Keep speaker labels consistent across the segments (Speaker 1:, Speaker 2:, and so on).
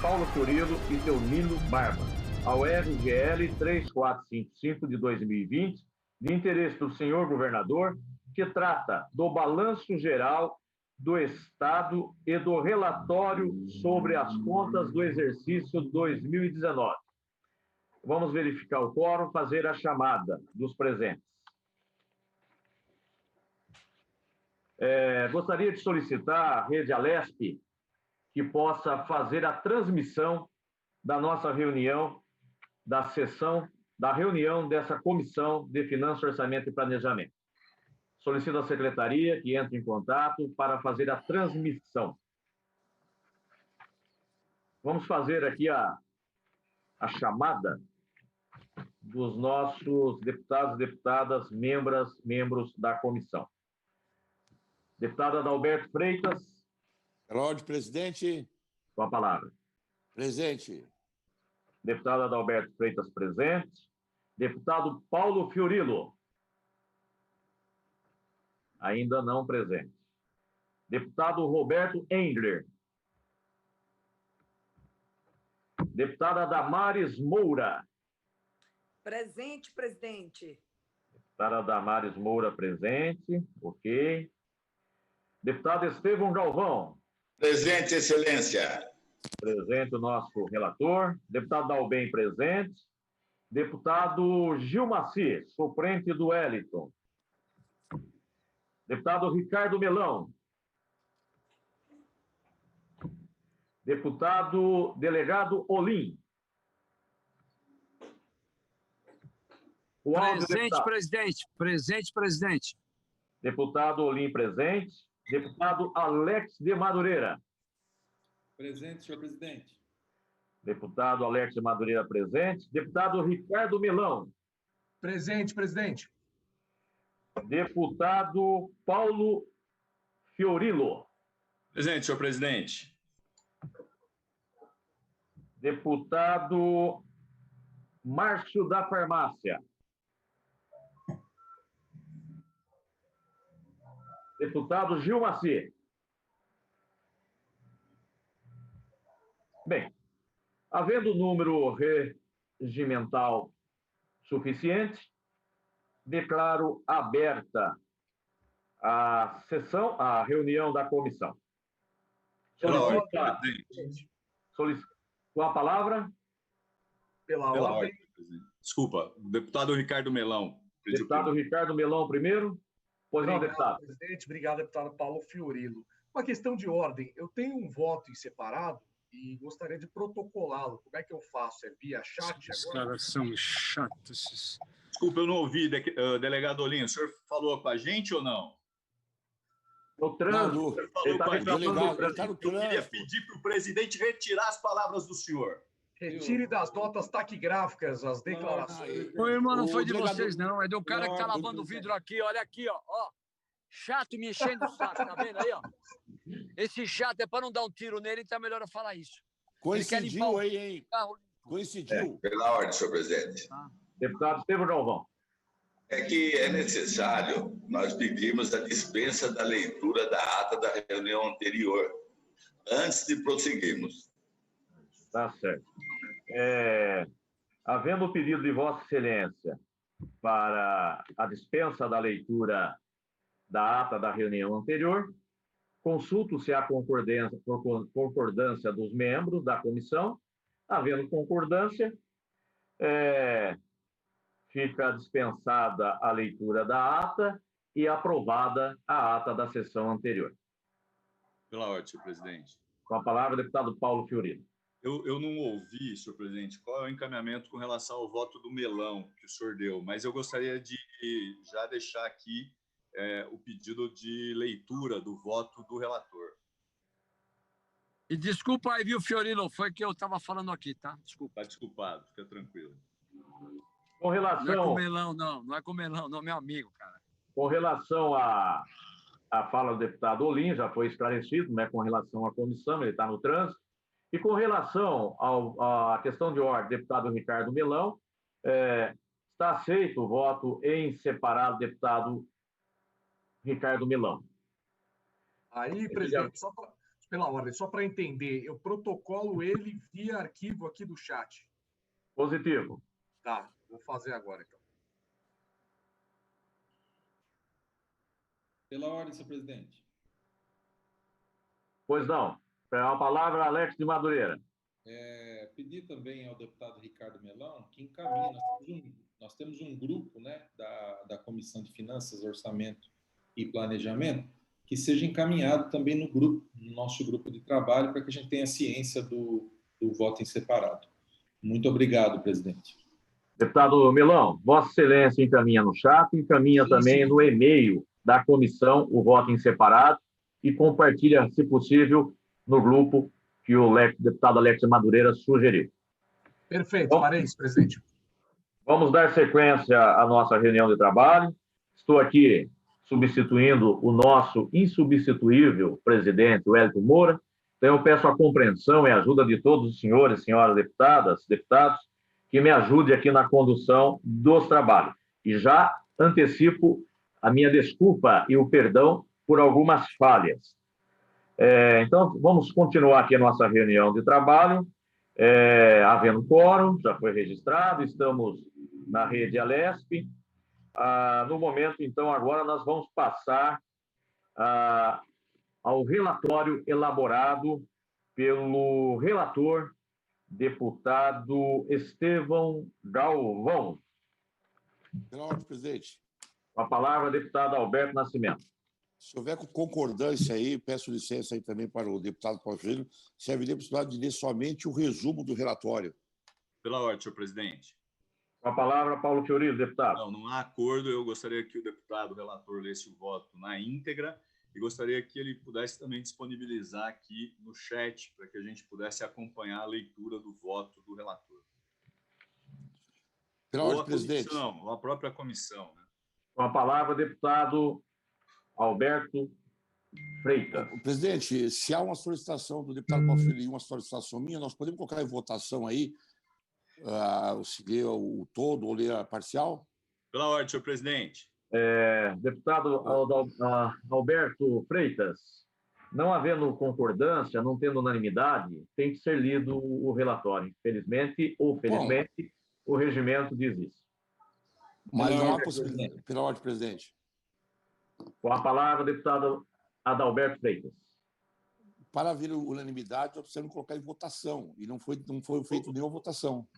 Speaker 1: Paulo Fiorilo e Teomino Barba, ao RGL 3455 de 2020, de interesse do senhor governador, que trata do balanço geral do Estado e do relatório sobre as contas do exercício 2019. Vamos verificar o quórum, fazer a chamada dos presentes. Gostaria de solicitar à Rede Alesp que possa fazer a transmissão da nossa reunião, da sessão, da reunião dessa Comissão de Finanças, Orçamento e Planejamento. Solicito à Secretaria que entre em contato para fazer a transmissão. Vamos fazer aqui a chamada dos nossos deputados e deputadas, membros da comissão. Deputado Adalberto Freitas.
Speaker 2: Pela ordem, presidente.
Speaker 1: Com a palavra.
Speaker 2: Presente.
Speaker 1: Deputado Adalberto Freitas, presente. Deputado Paulo Fiorilo. Ainda não presente. Deputado Roberto Engler. Deputada Damares Moura.
Speaker 3: Presente, presidente.
Speaker 1: Deputada Damares Moura, presente. Ok. Deputado Estevão Galvão.
Speaker 4: Presente, excelência.
Speaker 1: Presente o nosso relator. Deputado Dalben, presente. Deputado Gilmaci, suplente do Wellington. Deputado Ricardo Melão. Deputado delegado Olim.
Speaker 5: Presente, presidente. Presente, presidente.
Speaker 1: Deputado Olim, presente. Deputado Alex de Madureira.
Speaker 6: Presente, senhor presidente.
Speaker 1: Deputado Alex de Madureira, presente. Deputado Ricardo Melão.
Speaker 7: Presente, presidente.
Speaker 1: Deputado Paulo Fiorilo.
Speaker 6: Presente, senhor presidente.
Speaker 1: Deputado Márcio da Farmácia. Deputado Gilmaci. Bem, havendo número regimental suficiente, declaro aberta a sessão, a reunião da comissão. Com a palavra?
Speaker 6: Pela ordem. Desculpa, deputado Ricardo Melão.
Speaker 1: Deputado Ricardo Melão primeiro. Pois não, deputado.
Speaker 7: Presidente. Obrigado, deputado Paulo Fiorilo. Uma questão de ordem. Eu tenho um voto em separado e gostaria de protocolá-lo. Como é que eu faço? É via chat
Speaker 5: Os
Speaker 7: agora?
Speaker 5: caras são chatos.
Speaker 6: Desculpa, eu não ouvi, delegado Olinho. O senhor falou com a gente ou não?
Speaker 1: No trânsito.
Speaker 6: O senhor falou com a gente.
Speaker 2: Delegado,
Speaker 6: Eu queria pedir para o presidente retirar as palavras do senhor.
Speaker 7: Retire das notas taquigráficas as declarações.
Speaker 5: Ô, irmão, não foi de vocês, não. É do cara que tá lavando o vidro aqui. Olha aqui, ó. Chato me enchendo o saco, tá vendo aí, ó? Esse chato é para não dar um tiro nele, então é melhor eu falar isso.
Speaker 2: Coincidiu aí, hein? Coincidiu.
Speaker 4: Pela ordem, senhor presidente.
Speaker 1: Deputado Estevão Galvão.
Speaker 4: É que é necessário nós pedirmos a dispensa da leitura da ata da reunião anterior, antes de prosseguirmos.
Speaker 1: Tá certo. Havendo o pedido de Vossa Excelência para a dispensa da leitura da ata da reunião anterior, consulto se há concordância dos membros da comissão. Havendo concordância, fica dispensada a leitura da ata e aprovada a ata da sessão anterior.
Speaker 6: Pela ordem, senhor presidente.
Speaker 1: Com a palavra, deputado Paulo Fiorilo.
Speaker 6: Eu não ouvi, senhor presidente, qual é o encaminhamento com relação ao voto do Melão que o senhor deu, mas eu gostaria de já deixar aqui o pedido de leitura do voto do relator.
Speaker 5: E desculpa aí, viu, Fiorilo? Foi que eu estava falando aqui, tá? Desculpa.
Speaker 6: Está desculpado, fica tranquilo.
Speaker 1: Com relação...
Speaker 5: Não é com Melão, não. Não é com Melão, não, meu amigo, cara.
Speaker 1: Com relação à fala do deputado Olim, já foi esclarecido, né, com relação à comissão, ele está no trânsito. E com relação à questão de ordem, deputado Ricardo Melão, está aceito o voto em separado, deputado Ricardo Melão.
Speaker 7: Aí, presidente, só Pela ordem, só para entender, eu protocolo ele via arquivo aqui do chat.
Speaker 1: Positivo.
Speaker 7: Tá, vou fazer agora, então.
Speaker 8: Pela ordem, senhor presidente.
Speaker 1: Pois não. A palavra, Alex de Madureira.
Speaker 8: Pedir também ao deputado Ricardo Melão que encaminhe. Nós temos um grupo, né, da Comissão de Finanças, Orçamento e Planejamento, que seja encaminhado também no nosso grupo de trabalho, para que a gente tenha ciência do voto em separado. Muito obrigado, presidente.
Speaker 1: Deputado Melão, Vossa Excelência encaminha no chat, encaminha também no e-mail da comissão o voto em separado e compartilha, se possível, no grupo que o deputado Alex Madureira sugeriu.
Speaker 7: Perfeito, farei isso, presidente.
Speaker 1: Vamos dar sequência à nossa reunião de trabalho. Estou aqui substituindo o nosso insubstituível presidente, Wellington Moura. Então, eu peço a compreensão e a ajuda de todos os senhores e senhoras deputados, que me ajude aqui na condução dos trabalhos. E já antecipo a minha desculpa e o perdão por algumas falhas. Então, vamos continuar aqui a nossa reunião de trabalho. Havendo quórum, já foi registrado, estamos na rede Alesp. No momento, então, agora nós vamos passar ao relatório elaborado pelo relator, deputado Estevão Galvão.
Speaker 2: Pela ordem, presidente.
Speaker 1: Com a palavra, deputado Alberto Nascimento.
Speaker 2: Se houver concordância aí, peço licença aí também para o deputado Paulo Fiorino, se haveria possibilidade de ler somente o resumo do relatório.
Speaker 6: Pela ordem, senhor presidente.
Speaker 1: Com a palavra, Paulo Fiorino, deputado.
Speaker 6: Não há acordo. Eu gostaria que o deputado relator lesse o voto na íntegra e gostaria que ele pudesse também disponibilizar aqui no chat para que a gente pudesse acompanhar a leitura do voto do relator.
Speaker 2: Pela ordem, presidente.
Speaker 6: Ou a própria comissão. Né?
Speaker 1: Com a palavra, deputado Alberto Freitas.
Speaker 2: Presidente, se há uma solicitação do deputado Paulo Fiorino e uma solicitação minha, nós podemos colocar em votação aí se ler o todo ou ler a parcial?
Speaker 6: Pela ordem, senhor presidente.
Speaker 1: Deputado Alberto Freitas, não havendo concordância, não tendo unanimidade, tem que ser lido o relatório. Infelizmente ou felizmente, o regimento diz isso.
Speaker 2: Mas não há possibilidade. Pela ordem, presidente.
Speaker 1: Com a palavra, deputado Adalberto Freitas.
Speaker 2: Para haver unanimidade, nós precisamos colocar em votação, e não foi feita nenhuma votação.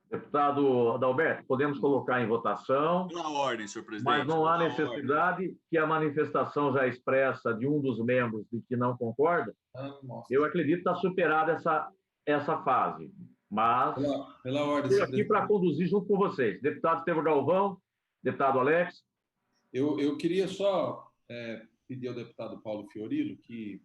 Speaker 1: Deputado Adalberto, podemos colocar em votação.
Speaker 6: Pela ordem, senhor presidente.
Speaker 1: Mas não há necessidade que a manifestação já expressa de um dos membros de que não concorda. Eu acredito que está superada essa fase. Mas
Speaker 8: pela ordem,
Speaker 1: estou aqui para conduzir junto com vocês. Deputado Estevão Galvão, deputado Alex.
Speaker 8: Eu queria só pedir ao deputado Paulo Fiorino que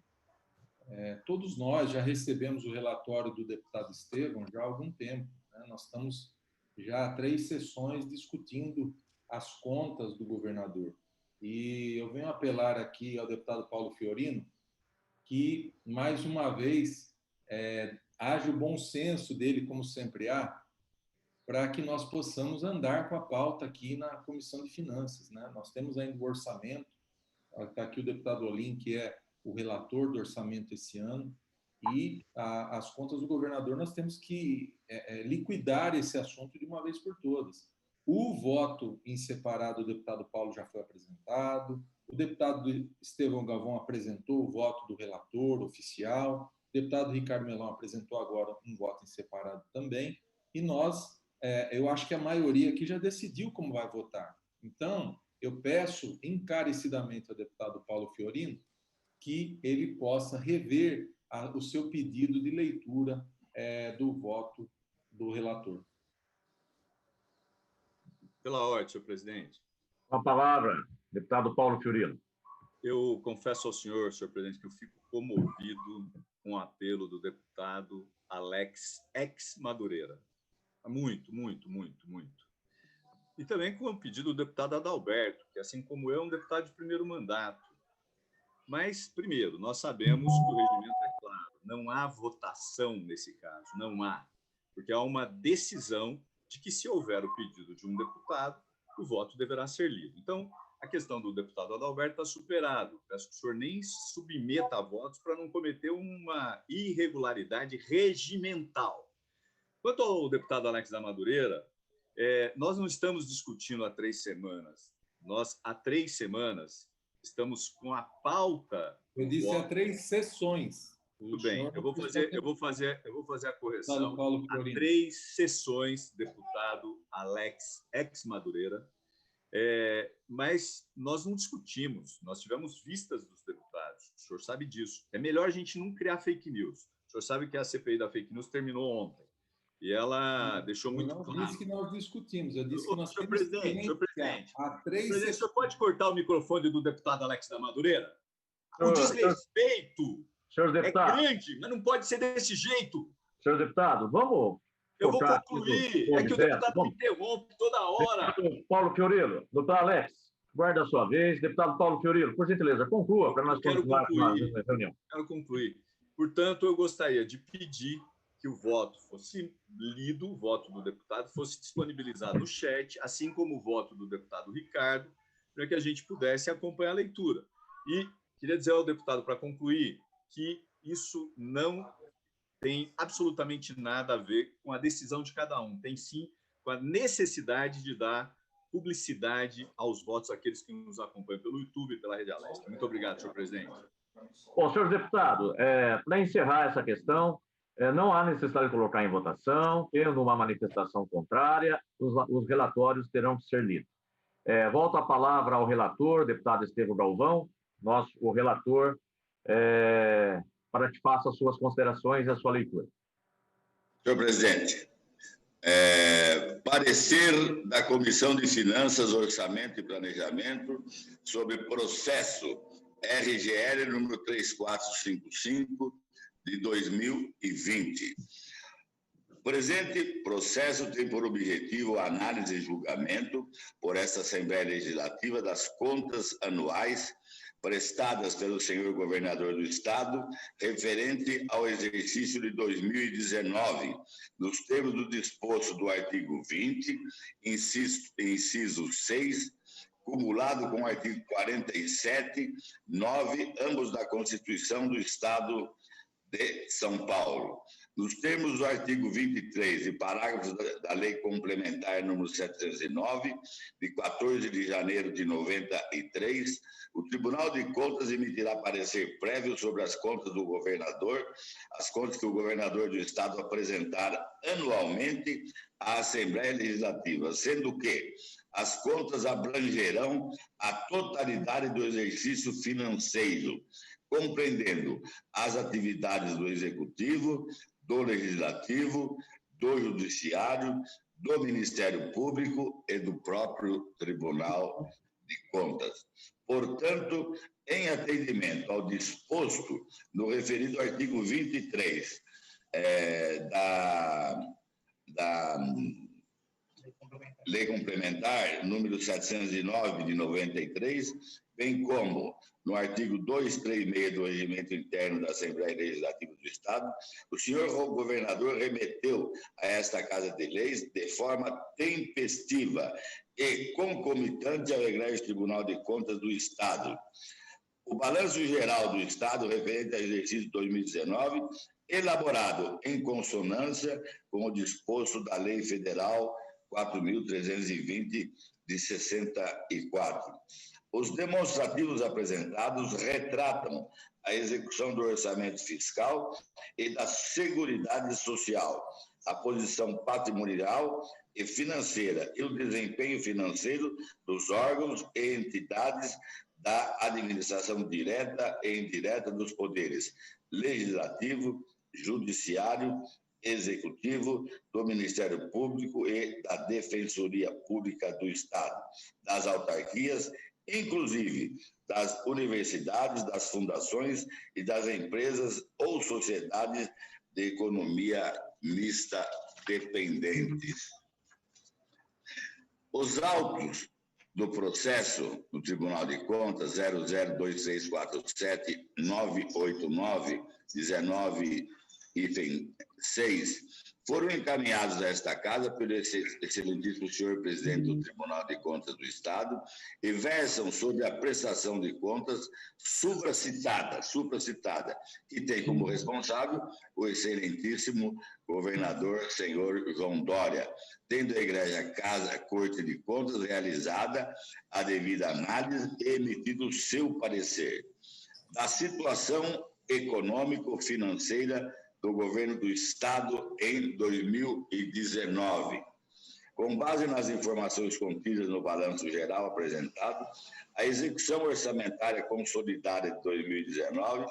Speaker 8: todos nós já recebemos o relatório do deputado Estevão já há algum tempo. Né? Nós estamos já há 3 sessões discutindo as contas do governador. E eu venho apelar aqui ao deputado Paulo Fiorino que, mais uma vez, haja o bom senso dele, como sempre há, para que nós possamos andar com a pauta aqui na Comissão de Finanças. Né? Nós temos ainda o orçamento, está aqui o deputado Olim, que é o relator do orçamento esse ano, e as contas do governador nós temos que liquidar esse assunto de uma vez por todas. O voto em separado do deputado Paulo já foi apresentado, o deputado Estevão Galvão apresentou o voto do relator oficial, o deputado Ricardo Melão apresentou agora um voto em separado também, e nós, eu acho que a maioria aqui já decidiu como vai votar. Então, eu peço encarecidamente ao deputado Paulo Fiorino que ele possa rever o seu pedido de leitura do voto do relator.
Speaker 6: Pela ordem, senhor presidente.
Speaker 1: Com a palavra, deputado Paulo Fiorino.
Speaker 6: Eu confesso ao senhor presidente, que eu fico comovido com o apelo do deputado Alex Madureira. Muito, muito, muito, muito. E também com o pedido do deputado Adalberto, que, assim como eu, é um deputado de primeiro mandato. Mas, primeiro, nós sabemos que o regimento é claro. Não há votação nesse caso, não há. Porque há uma decisão de que, se houver o pedido de um deputado, o voto deverá ser lido. Então, a questão do deputado Adalberto está superado. Peço que o senhor nem submeta a votos para não cometer uma irregularidade regimental. Quanto ao deputado Alex da Madureira, nós não estamos discutindo há 3 semanas. Nós, há 3 semanas, estamos com a pauta...
Speaker 8: Eu disse há 3 sessões.
Speaker 6: Tudo bem, eu vou fazer a correção. Há 3 sessões, deputado Alex ex-Madureira, mas nós não discutimos, nós tivemos vistas dos deputados, o senhor sabe disso. É melhor a gente não criar fake news. O senhor sabe que a CPI da fake news terminou ontem, e ela deixou muito claro.
Speaker 8: Eu não disse que nós discutimos, eu disse que nós
Speaker 6: temos... Senhor presidente,
Speaker 8: há 3 sessões...
Speaker 6: O senhor pode cortar o microfone do deputado Alex da Madureira? O desrespeito...
Speaker 1: Senhor deputado,
Speaker 6: é grande, mas não pode ser desse jeito.
Speaker 1: Senhor deputado, vamos...
Speaker 6: Eu vou concluir. É que o deputado me interrompe toda hora.
Speaker 1: Deputado Paulo Fiorilo, doutor Alex, guarda a sua vez. Deputado Paulo Fiorilo, por gentileza, conclua para nós continuarmos na reunião.
Speaker 6: Quero concluir. Portanto, eu gostaria de pedir que o voto fosse lido, o voto do deputado fosse disponibilizado no chat, assim como o voto do deputado Ricardo, para que a gente pudesse acompanhar a leitura. E queria dizer ao deputado, para concluir, que isso não tem absolutamente nada a ver com a decisão de cada um, tem sim com a necessidade de dar publicidade aos votos daqueles que nos acompanham pelo YouTube e pela Rede Aleste. Muito obrigado, senhor presidente.
Speaker 1: Bom, senhor deputado, para encerrar essa questão, não há necessidade de colocar em votação, tendo uma manifestação contrária, os relatórios terão que ser lidos. Volto a palavra ao relator, deputado Estevão Galvão, o relator, para que faça as suas considerações e a sua leitura.
Speaker 4: Senhor presidente, parecer da Comissão de Finanças, Orçamento e Planejamento sobre processo RGL número 3455 de 2020. O presente processo tem por objetivo a análise e julgamento por esta Assembleia Legislativa das contas anuais prestadas pelo senhor governador do Estado, referente ao exercício de 2019, nos termos do disposto do artigo 20, inciso 6, cumulado com o artigo 47, 9, ambos da Constituição do Estado de São Paulo. Nos termos do artigo 23 e parágrafos da Lei Complementar número 709, de 14 de janeiro de 93, o Tribunal de Contas emitirá parecer prévio sobre as contas do governador, as contas que o governador do Estado apresentar anualmente à Assembleia Legislativa, sendo que as contas abrangerão a totalidade do exercício financeiro, compreendendo as atividades do Executivo, do Legislativo, do Judiciário, do Ministério Público e do próprio Tribunal de Contas. Portanto, em atendimento ao disposto no referido artigo 23 da Lei Complementar número 709 de 93, bem como no artigo 236 do Regimento Interno da Assembleia Legislativa do Estado, o senhor governador remeteu a esta Casa de Leis de forma tempestiva e concomitante ao Egrégio Tribunal de Contas do Estado o Balanço Geral do Estado referente ao exercício de 2019, elaborado em consonância com o disposto da Lei Federal 4.320 de 64. Os demonstrativos apresentados retratam a execução do orçamento fiscal e da Seguridade Social, a posição patrimonial e financeira e o desempenho financeiro dos órgãos e entidades da administração direta e indireta dos poderes legislativo, judiciário, executivo, do Ministério Público e da Defensoria Pública do Estado, das autarquias, inclusive das universidades, das fundações e das empresas ou sociedades de economia mista dependentes. Os autos do processo do Tribunal de Contas 002347-989-19, item 6, foram encaminhados a esta casa pelo excelentíssimo senhor presidente do Tribunal de Contas do Estado e versam sobre a prestação de contas supracitada, que tem como responsável o excelentíssimo governador senhor João Dória, tendo a Igreja Casa Corte de Contas realizada a devida análise e emitido o seu parecer da situação econômico-financeira do governo do Estado em 2019. Com base nas informações contidas no balanço geral apresentado, a execução orçamentária consolidada de 2019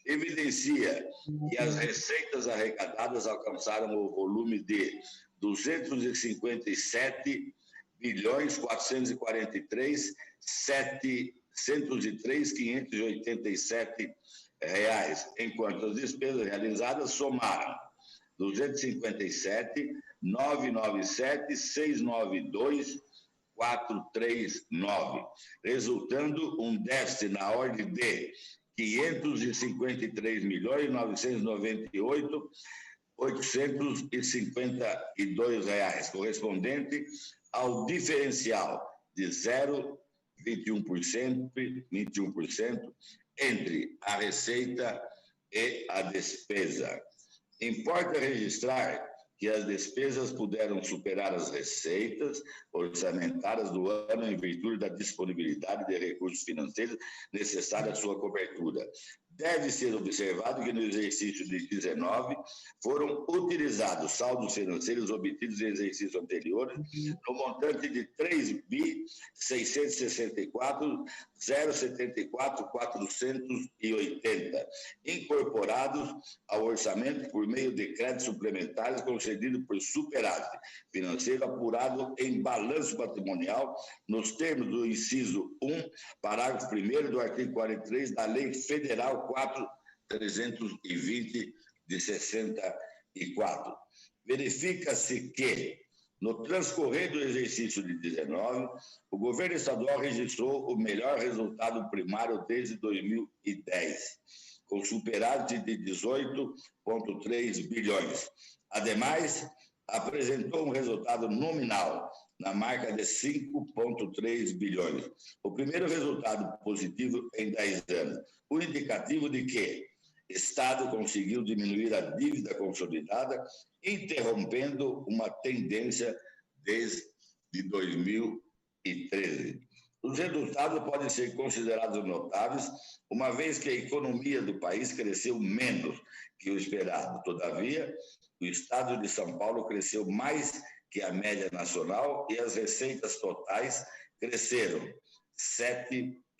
Speaker 4: evidencia que as receitas arrecadadas alcançaram o volume de 257.443.703.587 reais, enquanto as despesas realizadas somaram 257.997.692.439, resultando um déficit na ordem de 553.998.852 reais, correspondente ao diferencial de 0,21% entre a receita e a despesa. Importa registrar que as despesas puderam superar as receitas orçamentárias do ano em virtude da disponibilidade de recursos financeiros necessários à sua cobertura. Deve ser observado que no exercício de 2019 foram utilizados saldos financeiros obtidos em exercício anterior no montante de 3.664.074.480, incorporados ao orçamento por meio de créditos suplementares concedidos por superávit financeiro apurado em balanço patrimonial nos termos do inciso 1, parágrafo 1º do artigo 43 da Lei Federal 4.320 de 64. Verifica-se que, no transcorrer do exercício de 19, o governo estadual registrou o melhor resultado primário desde 2010, com superávit de 18,3 bilhões. Ademais, apresentou um resultado nominal na marca de 5,3 bilhões. O primeiro resultado positivo em 10 anos. O indicativo de que o Estado conseguiu diminuir a dívida consolidada, interrompendo uma tendência desde 2013. Os resultados podem ser considerados notáveis, uma vez que a economia do país cresceu menos que o esperado. Todavia, o Estado de São Paulo cresceu mais que a média nacional e as receitas totais cresceram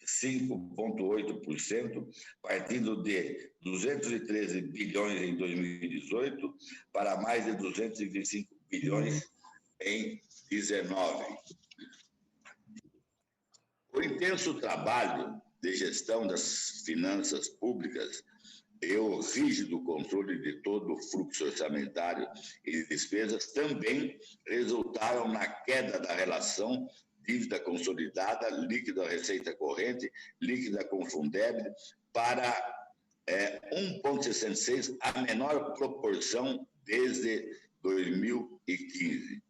Speaker 4: 5,8%, partindo de 213 bilhões em 2018 para mais de 225 bilhões em 2019. O intenso trabalho de gestão das finanças públicas e o rígido controle de todo o fluxo orçamentário e de despesas também resultaram na queda da relação dívida consolidada, líquida receita corrente, líquida com Fundeb, para 1,66, a menor proporção desde 2015.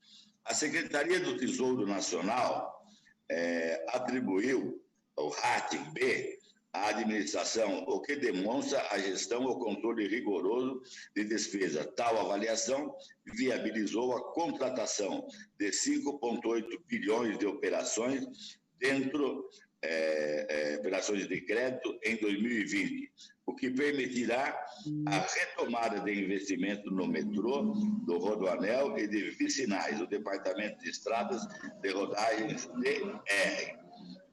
Speaker 4: A Secretaria do Tesouro Nacional atribuiu ao rating B a administração, o que demonstra a gestão ou controle rigoroso de despesa. Tal avaliação viabilizou a contratação de 5,8 bilhões de operações dentro operações de crédito em 2020, o que permitirá a retomada de investimento no metrô, do Rodoanel e de vicinais, o Departamento de Estradas de Rodagens DR.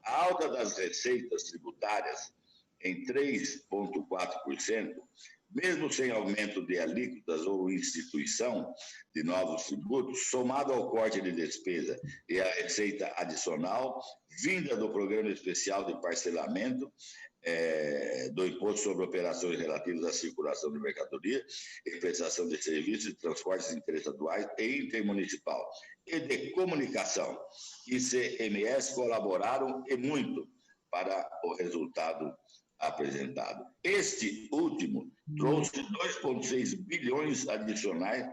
Speaker 4: A alta das receitas tributárias em 3,4%, mesmo sem aumento de alíquotas ou instituição de novos tributos, somado ao corte de despesa e a receita adicional, vinda do Programa Especial de Parcelamento do Imposto sobre Operações Relativas à Circulação de Mercadoria e Prestação de Serviços de Transportes Interestaduais e Intermunicipal e de Comunicação, ICMS, colaboraram e muito para o resultado apresentado. Este último trouxe 2,6 bilhões adicionais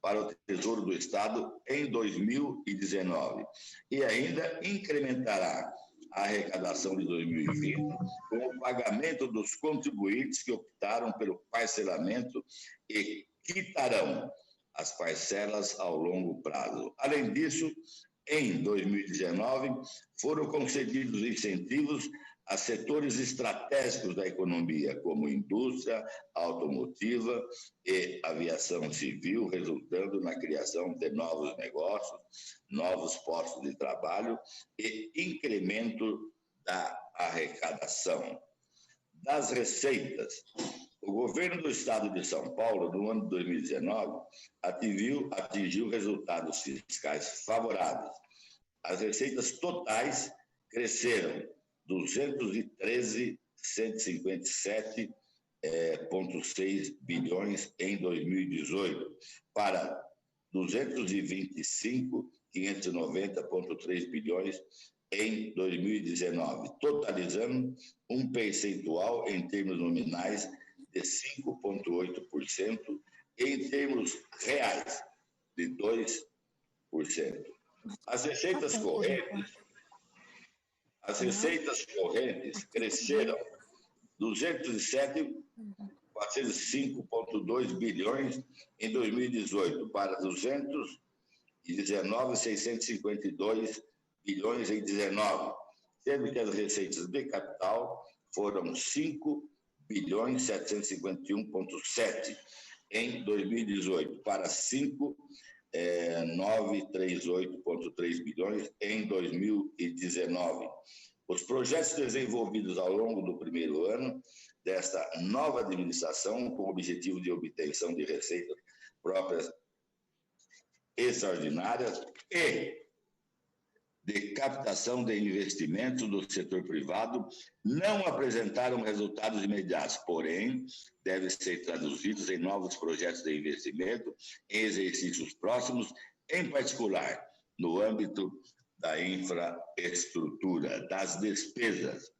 Speaker 4: para o Tesouro do Estado em 2019 e ainda incrementará a arrecadação de 2020 com o pagamento dos contribuintes que optaram pelo parcelamento e quitarão as parcelas ao longo prazo. Além disso, em 2019, foram concedidos incentivos a setores estratégicos da economia, como indústria automotiva e aviação civil, resultando na criação de novos negócios, novos postos de trabalho e incremento da arrecadação. Das receitas, o governo do estado de São Paulo, no ano de 2019, atingiu resultados fiscais favoráveis. As receitas totais cresceram 213.157,6 bilhões em 2018 para 225.590,3 bilhões em 2019, totalizando um percentual em termos nominais de 5,8% e em termos reais de 2%. As receitas correntes cresceram 207.405,2 bilhões em 2018 para 219.652 bilhões em 2019, sendo que as receitas de capital foram 5.751,7 em 2018 para 5.938,3 bilhões em 2019. Os projetos desenvolvidos ao longo do primeiro ano desta nova administração, com o objetivo de obtenção de receitas próprias extraordinárias e de captação de investimentos do setor privado, não apresentaram resultados imediatos, porém, devem ser traduzidos em novos projetos de investimento em exercícios próximos, em particular no âmbito da infraestrutura, das despesas.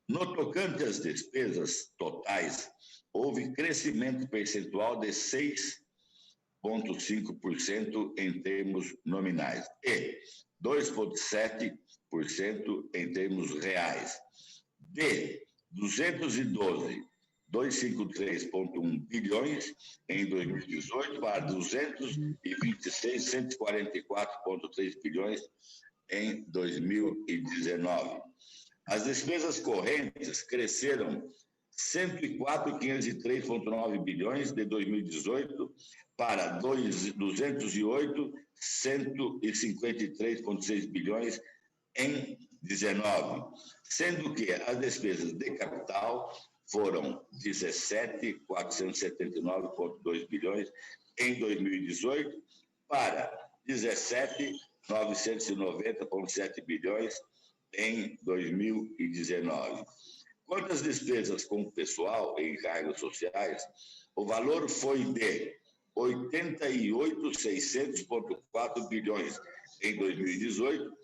Speaker 4: No tocante às despesas totais, houve crescimento percentual de 6,5% em termos nominais e 2,7% em termos reais. De 253,1 bilhões em 2018 para 226,144,3 bilhões em 2019. As despesas correntes cresceram 104,503,9 bilhões de 2018 para 208,153,6 bilhões em 19, sendo que as despesas de capital foram 17,479,2 bilhões em 2018 para 17,990,7 bilhões em 2019. Quanto às despesas com o pessoal e encargos sociais, o valor foi de 88.600,4 bilhões em 2018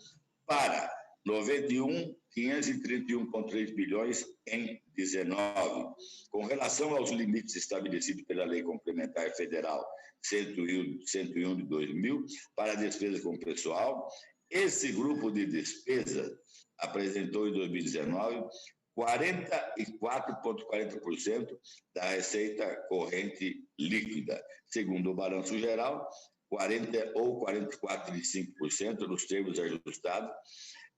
Speaker 4: para 91.531,3 bilhões em 19. Com relação aos limites estabelecidos pela Lei Complementar Federal 101 de 2000 para despesas com pessoal, esse grupo de despesas apresentou em 2019 44,40% da receita corrente líquida, segundo o balanço geral, 44,5% nos termos ajustados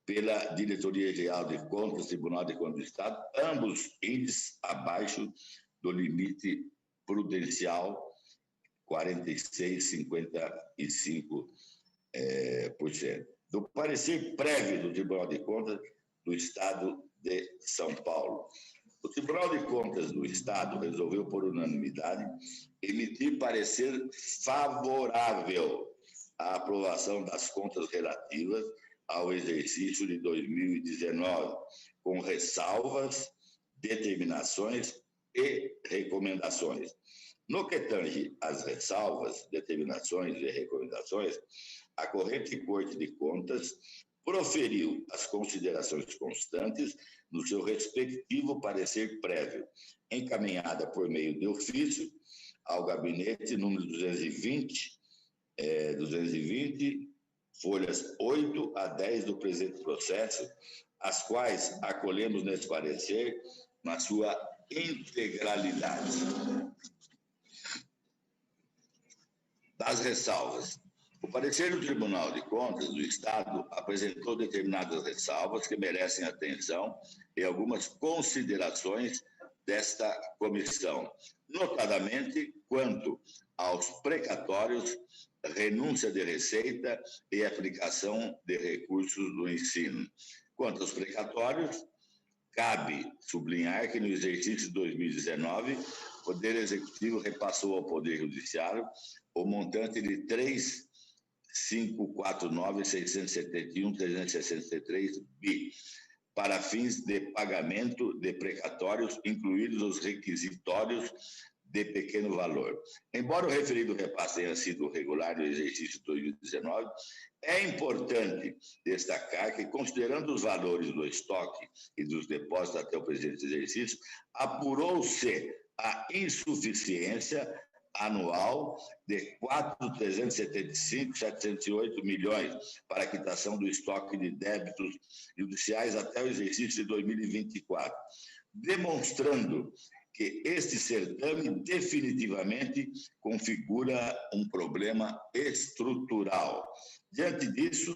Speaker 4: pela Diretoria Geral de Contas, Tribunal de Contas do Estado, ambos índices abaixo do limite prudencial 46,55%. Do parecer prévio do Tribunal de Contas do Estado de São Paulo. O Tribunal de Contas do Estado resolveu, por unanimidade, emitir parecer favorável à aprovação das contas relativas ao exercício de 2019, com ressalvas, determinações e recomendações. No que tange às ressalvas, determinações e recomendações, a corrente Corte de Contas proferiu as considerações constantes no seu respectivo parecer prévio, encaminhada por meio de ofício ao gabinete número 220 220, folhas 8 a 10 do presente processo, as quais acolhemos nesse parecer na sua integralidade. Das ressalvas. O parecer do Tribunal de Contas do Estado apresentou determinadas ressalvas que merecem atenção e algumas considerações desta comissão, notadamente quanto aos precatórios, renúncia de receita e aplicação de recursos do ensino. Quanto aos precatórios, cabe sublinhar que no exercício de 2019, o Poder Executivo repassou ao Poder Judiciário o montante de 3.549.671.363 bi para fins de pagamento de precatórios, incluídos os requisitórios de pequeno valor. Embora o referido repasse tenha sido regular no exercício de 2019, é importante destacar que, considerando os valores do estoque e dos depósitos até o presente exercício, apurou-se a insuficiência anual de 4.375.708 milhões para a quitação do estoque de débitos judiciais até o exercício de 2024, demonstrando que este certame definitivamente configura um problema estrutural. Diante disso,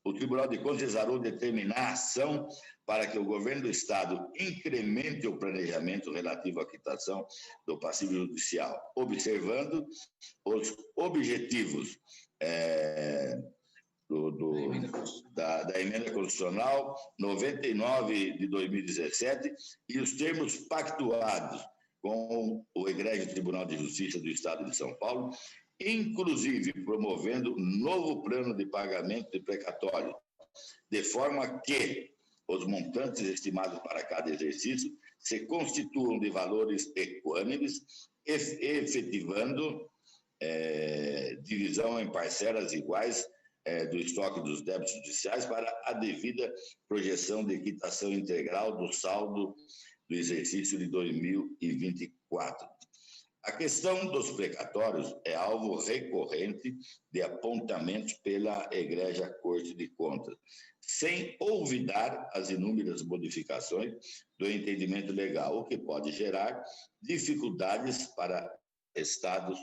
Speaker 4: o Tribunal de Contas exarou determinar a ação para que o governo do Estado incremente o planejamento relativo à quitação do passivo judicial, observando os objetivos da Emenda Constitucional 99 de 2017 e os termos pactuados com o Egrégio Tribunal de Justiça do Estado de São Paulo, inclusive promovendo novo plano de pagamento de precatório, de forma que os montantes estimados para cada exercício se constituam de valores equânimes, efetivando divisão em parcelas iguais do estoque dos débitos judiciais para a devida projeção de quitação integral do saldo do exercício de 2024. A questão dos precatórios é alvo recorrente de apontamentos pela Egrégia Corte de Contas, sem olvidar as inúmeras modificações do entendimento legal, o que pode gerar dificuldades para estados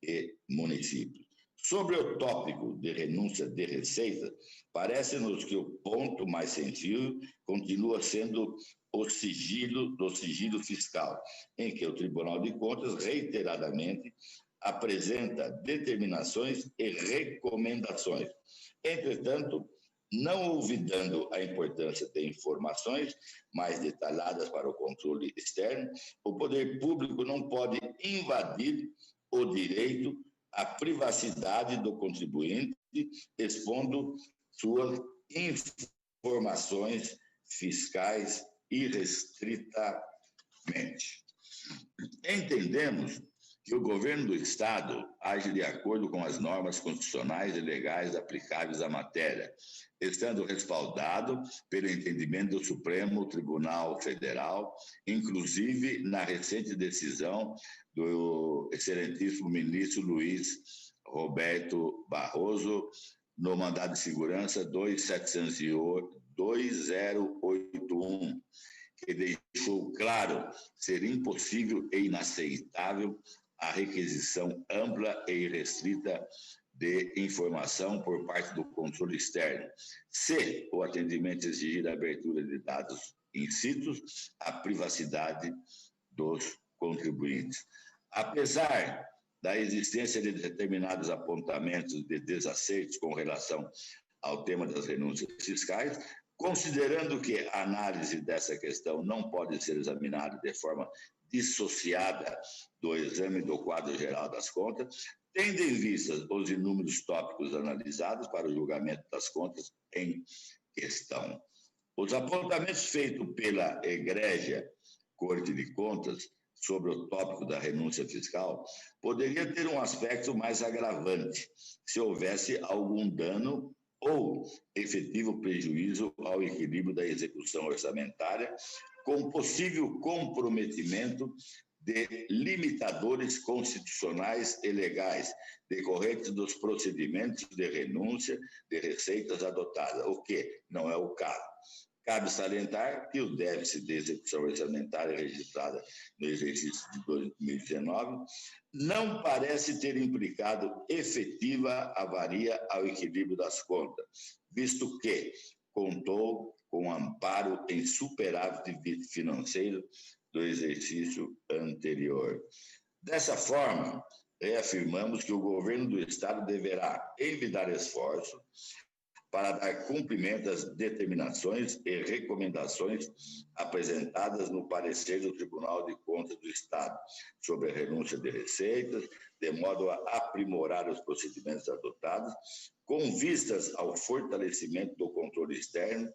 Speaker 4: e municípios. Sobre o tópico de renúncia de receita, parece-nos que o ponto mais sensível continua sendo o sigilo fiscal, em que o Tribunal de Contas reiteradamente apresenta determinações e recomendações. Entretanto, não olvidando a importância de informações mais detalhadas para o controle externo, o poder público não pode invadir o direito à privacidade do contribuinte, expondo suas informações fiscais irrestritamente. Entendemos que o governo do Estado age de acordo com as normas constitucionais e legais aplicáveis à matéria, estando respaldado pelo entendimento do Supremo Tribunal Federal, inclusive na recente decisão do excelentíssimo ministro Luiz Roberto Barroso, no mandado de segurança 2081, que deixou claro ser impossível e inaceitável a requisição ampla e irrestrita de informação por parte do controle externo, se o atendimento exigir a abertura de dados incisos à privacidade dos contribuintes. Apesar da existência de determinados apontamentos de desacertos com relação ao tema das renúncias fiscais, considerando que a análise dessa questão não pode ser examinada de forma dissociada do exame do quadro geral das contas, tendo em vista os inúmeros tópicos analisados para o julgamento das contas em questão. Os apontamentos feitos pela Egrégia Corte de Contas sobre o tópico da renúncia fiscal poderia ter um aspecto mais agravante, se houvesse algum dano ou efetivo prejuízo ao equilíbrio da execução orçamentária, com possível comprometimento de limitadores constitucionais e legais decorrentes dos procedimentos de renúncia de receitas adotadas, o que não é o caso. Cabe salientar que o déficit de execução orçamentária registrada no exercício de 2019 não parece ter implicado efetiva avaria ao equilíbrio das contas, visto que contou com amparo em superávit financeiro do exercício anterior. Dessa forma, reafirmamos que o governo do Estado deverá evitar esforços para dar cumprimento às determinações e recomendações apresentadas no parecer do Tribunal de Contas do Estado sobre a renúncia de receitas, de modo a aprimorar os procedimentos adotados, com vistas ao fortalecimento do controle externo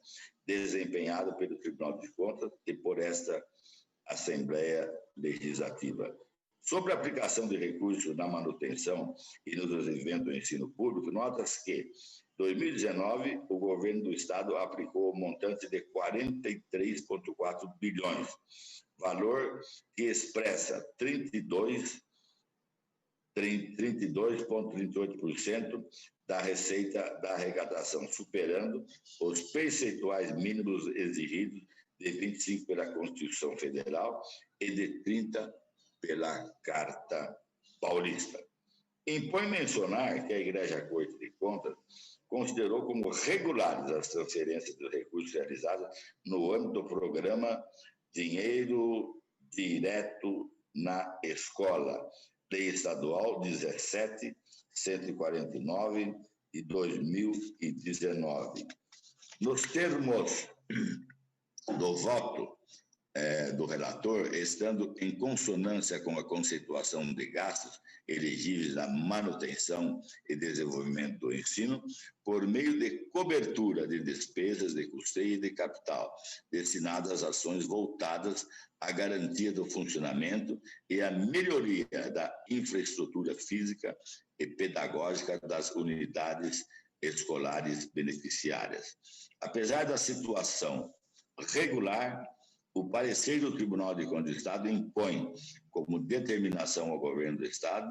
Speaker 4: desempenhado pelo Tribunal de Contas e por esta Assembleia Legislativa. Sobre a aplicação de recursos na manutenção e no desenvolvimento do ensino público, nota-se que, em 2019, o governo do Estado aplicou um montante de 43,4 bilhões, valor que expressa 32,38% da receita da arrecadação, superando os percentuais mínimos exigidos de 25% pela Constituição Federal e de 30% pela Carta Paulista. Impõe mencionar que a Igreja Corte de Contas considerou como regulares as transferências de recursos realizadas no âmbito do programa Dinheiro Direto na Escola, Lei Estadual 17.149 de 2019. Nos termos do voto do relator, estando em consonância com a conceituação de gastos elegíveis à manutenção e desenvolvimento do ensino, por meio de cobertura de despesas de custeio e de capital, destinadas às ações voltadas à garantia do funcionamento e à melhoria da infraestrutura física e pedagógica das unidades escolares beneficiárias. Apesar da situação regular, o parecer do Tribunal de Contas do Estado impõe, como determinação ao governo do Estado,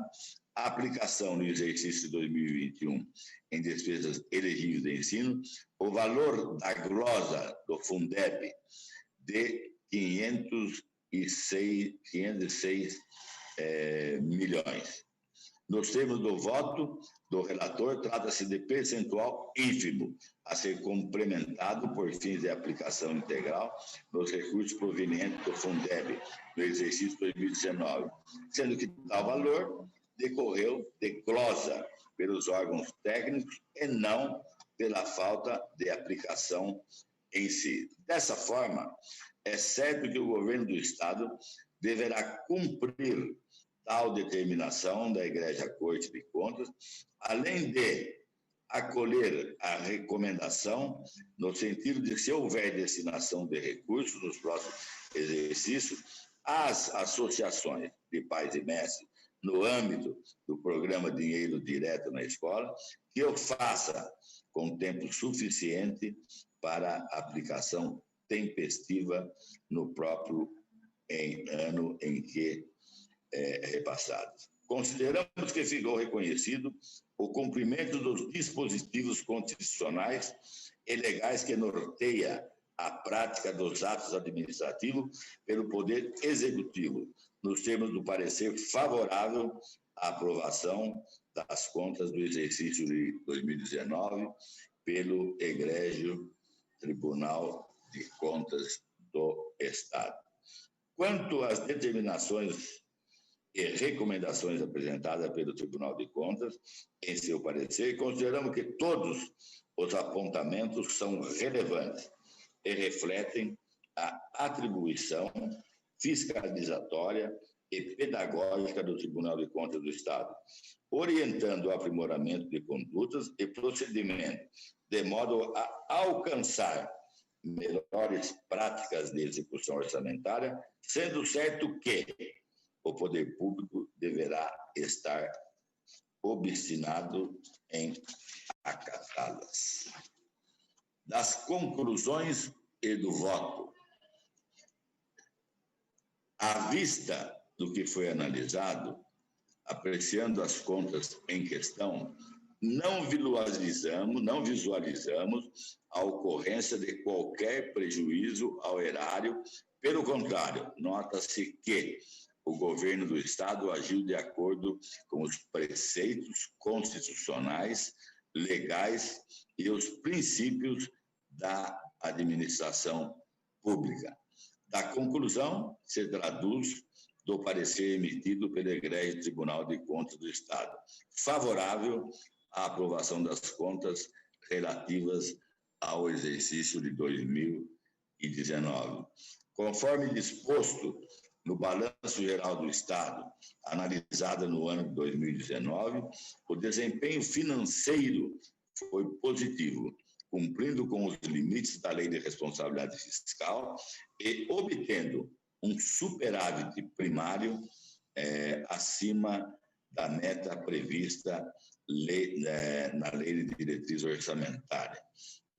Speaker 4: a aplicação no exercício de 2021 em despesas elegíveis de ensino, o valor da glosa do Fundeb de 506 milhões. Nos termos do voto do relator, trata-se de percentual ínfimo a ser complementado por fins de aplicação integral nos recursos provenientes do Fundeb no exercício 2019, sendo que tal valor decorreu de glosa pelos órgãos técnicos e não pela falta de aplicação em si. Dessa forma, é certo que o governo do Estado deverá cumprir tal determinação da Igreja Corte de Contas, além de acolher a recomendação no sentido de, se houver destinação de recursos nos próximos exercícios, as associações de pais e mestres, no âmbito do programa Dinheiro Direto na Escola, que o faça com tempo suficiente para aplicação tempestiva no próprio ano em que repassados. Consideramos que ficou reconhecido o cumprimento dos dispositivos constitucionais e legais que norteia a prática dos atos administrativos pelo Poder Executivo, nos termos do parecer favorável à aprovação das contas do exercício de 2019 pelo egrégio Tribunal de Contas do Estado. Quanto às determinações e recomendações apresentadas pelo Tribunal de Contas, em seu parecer, consideramos que todos os apontamentos são relevantes e refletem a atribuição fiscalizatória e pedagógica do Tribunal de Contas do Estado, orientando o aprimoramento de condutas e procedimentos, de modo a alcançar melhores práticas de execução orçamentária, sendo certo que o poder público deverá estar obstinado em acatá-las. Das conclusões e do voto, à vista do que foi analisado, apreciando as contas em questão, não visualizamos a ocorrência de qualquer prejuízo ao erário. Pelo contrário, nota-se que o governo do Estado agiu de acordo com os preceitos constitucionais, legais e os princípios da administração pública. Da conclusão se traduz do parecer emitido pelo egrégio Tribunal de Contas do Estado, favorável à aprovação das contas relativas ao exercício de 2019. Conforme disposto no Balanço Geral do Estado, analisada no ano de 2019, o desempenho financeiro foi positivo, cumprindo com os limites da Lei de Responsabilidade Fiscal e obtendo um superávit primário acima da meta prevista na Lei de Diretriz Orçamentária.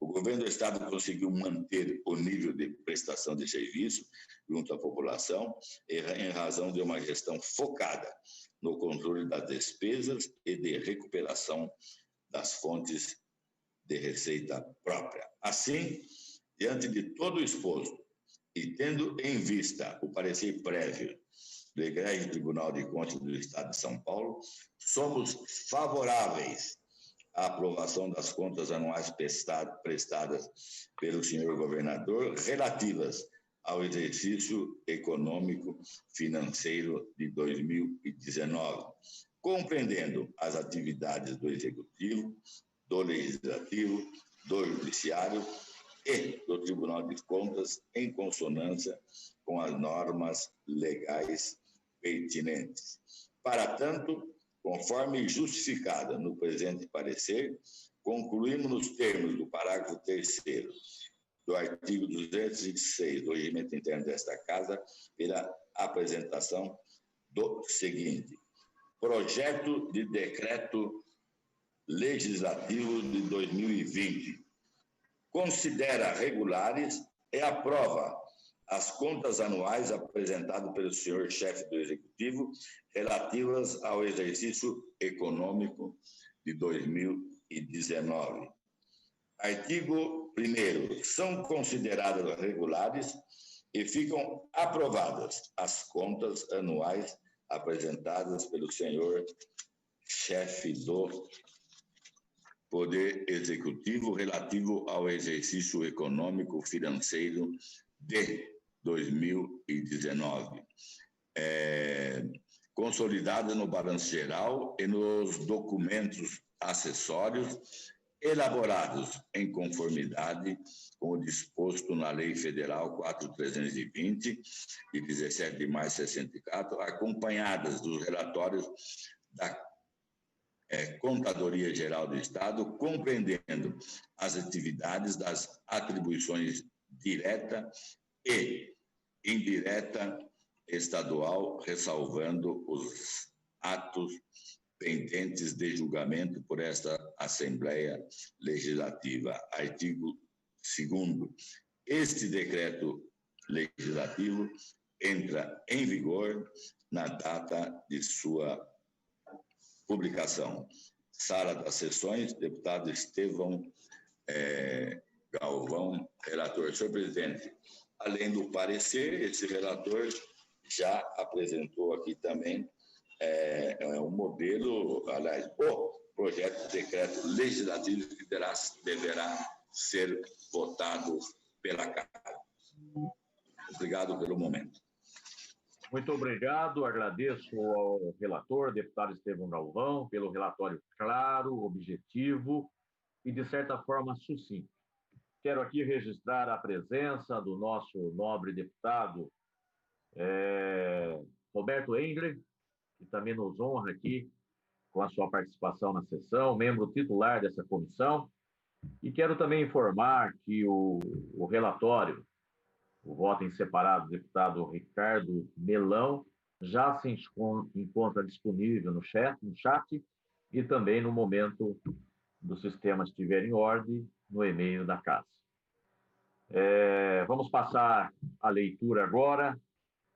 Speaker 4: O governo do Estado conseguiu manter o nível de prestação de serviço junto à população em razão de uma gestão focada no controle das despesas e de recuperação das fontes de receita própria. Assim, diante de todo o exposto e tendo em vista o parecer prévio do egrégio Tribunal de Contas do Estado de São Paulo, somos favoráveis à aprovação das contas anuais prestadas pelo senhor governador relativas ao exercício econômico financeiro de 2019, compreendendo as atividades do Executivo, do Legislativo, do Judiciário e do Tribunal de Contas em consonância com as normas legais pertinentes. Para tanto, conforme justificada no presente parecer, concluímos nos termos do parágrafo 3º do artigo 226 do Regimento Interno desta Casa pela apresentação do seguinte: projeto de decreto legislativo de 2020. Considera regulares e aprova as contas anuais apresentadas pelo senhor chefe do Executivo relativas ao exercício econômico de 2019. Artigo 1º. São consideradas regulares e ficam aprovadas as contas anuais apresentadas pelo senhor chefe do Poder Executivo relativo ao exercício econômico financeiro de 2019, consolidada no Balanço Geral e nos documentos acessórios elaborados em conformidade com o disposto na Lei Federal 4.320, de 17 de março de 64, acompanhadas dos relatórios da Contadoria Geral do Estado, compreendendo as atividades das atribuições direta e indireta estadual, ressalvando os atos pendentes de julgamento por esta Assembleia Legislativa. Artigo 2º. Este decreto legislativo entra em vigor na data de sua publicação. Sala das Sessões, deputado Estevão Galvão, relator. Senhor presidente, além do parecer, esse relator já apresentou aqui também um modelo, aliás, o projeto de decreto legislativo que deverá ser votado pela Câmara. Obrigado pelo momento.
Speaker 1: Muito obrigado, agradeço ao relator, deputado Estevão Galvão, pelo relatório claro, objetivo e, de certa forma, sucinto. Quero aqui registrar a presença do nosso nobre deputado Roberto Engler, que também nos honra aqui com a sua participação na sessão, membro titular dessa comissão. E quero também informar que o relatório, o voto em separado do deputado Ricardo Melão, já se encontra disponível no chat e também no momento do sistema estiver em ordem, no e-mail da Casa. Vamos passar a leitura agora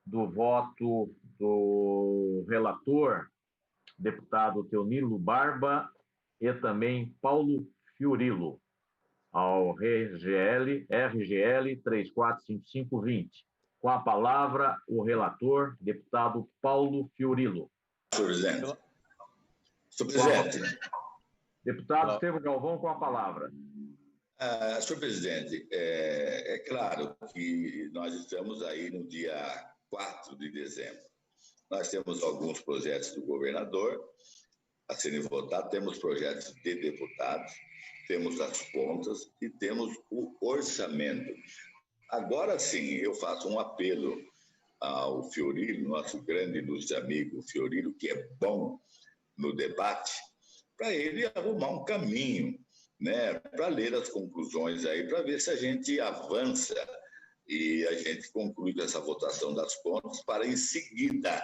Speaker 1: do voto do relator, deputado Teonilo Barba, e também Paulo Fiorilo, ao RGL 345520. Com a palavra, o relator, deputado Paulo Fiorilo.
Speaker 4: Senhor presidente. Senhor presidente.
Speaker 1: Deputado Estevão Galvão, com a palavra.
Speaker 4: Senhor presidente, é claro que nós estamos aí no dia 4 de dezembro. Nós temos alguns projetos do governador a serem votados, temos projetos de deputados, temos as contas e temos o orçamento. Agora sim, eu faço um apelo ao Fiorilo, nosso grande ilustre amigo Fiorilo, que é bom no debate, para ele arrumar um caminho, né, para ler as conclusões aí, para ver se a gente avança e a gente conclui com essa votação das contas, para em seguida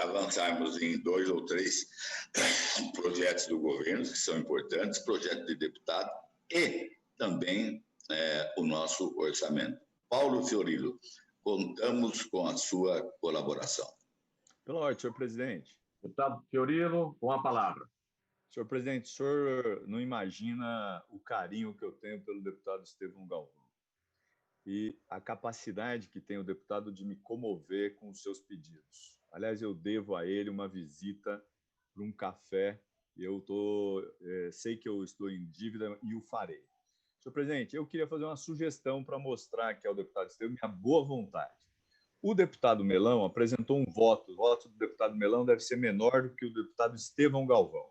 Speaker 4: avançarmos em 2 ou 3 projetos do governo, que são importantes, projeto de deputado e também o nosso orçamento. Paulo Fiorilo, contamos com a sua colaboração.
Speaker 6: Pela ordem, senhor presidente.
Speaker 1: Deputado Fiorilo, com a palavra.
Speaker 6: Senhor presidente, o senhor não imagina o carinho que eu tenho pelo deputado Estevão Galvão e a capacidade que tem o deputado de me comover com os seus pedidos. Aliás, eu devo a ele uma visita para um café e eu sei que eu estou em dívida e o farei. Senhor presidente, eu queria fazer uma sugestão para mostrar aqui ao deputado Estevão minha boa vontade. O deputado Melão apresentou um voto. O voto do deputado Melão deve ser menor do que o deputado Estevão Galvão.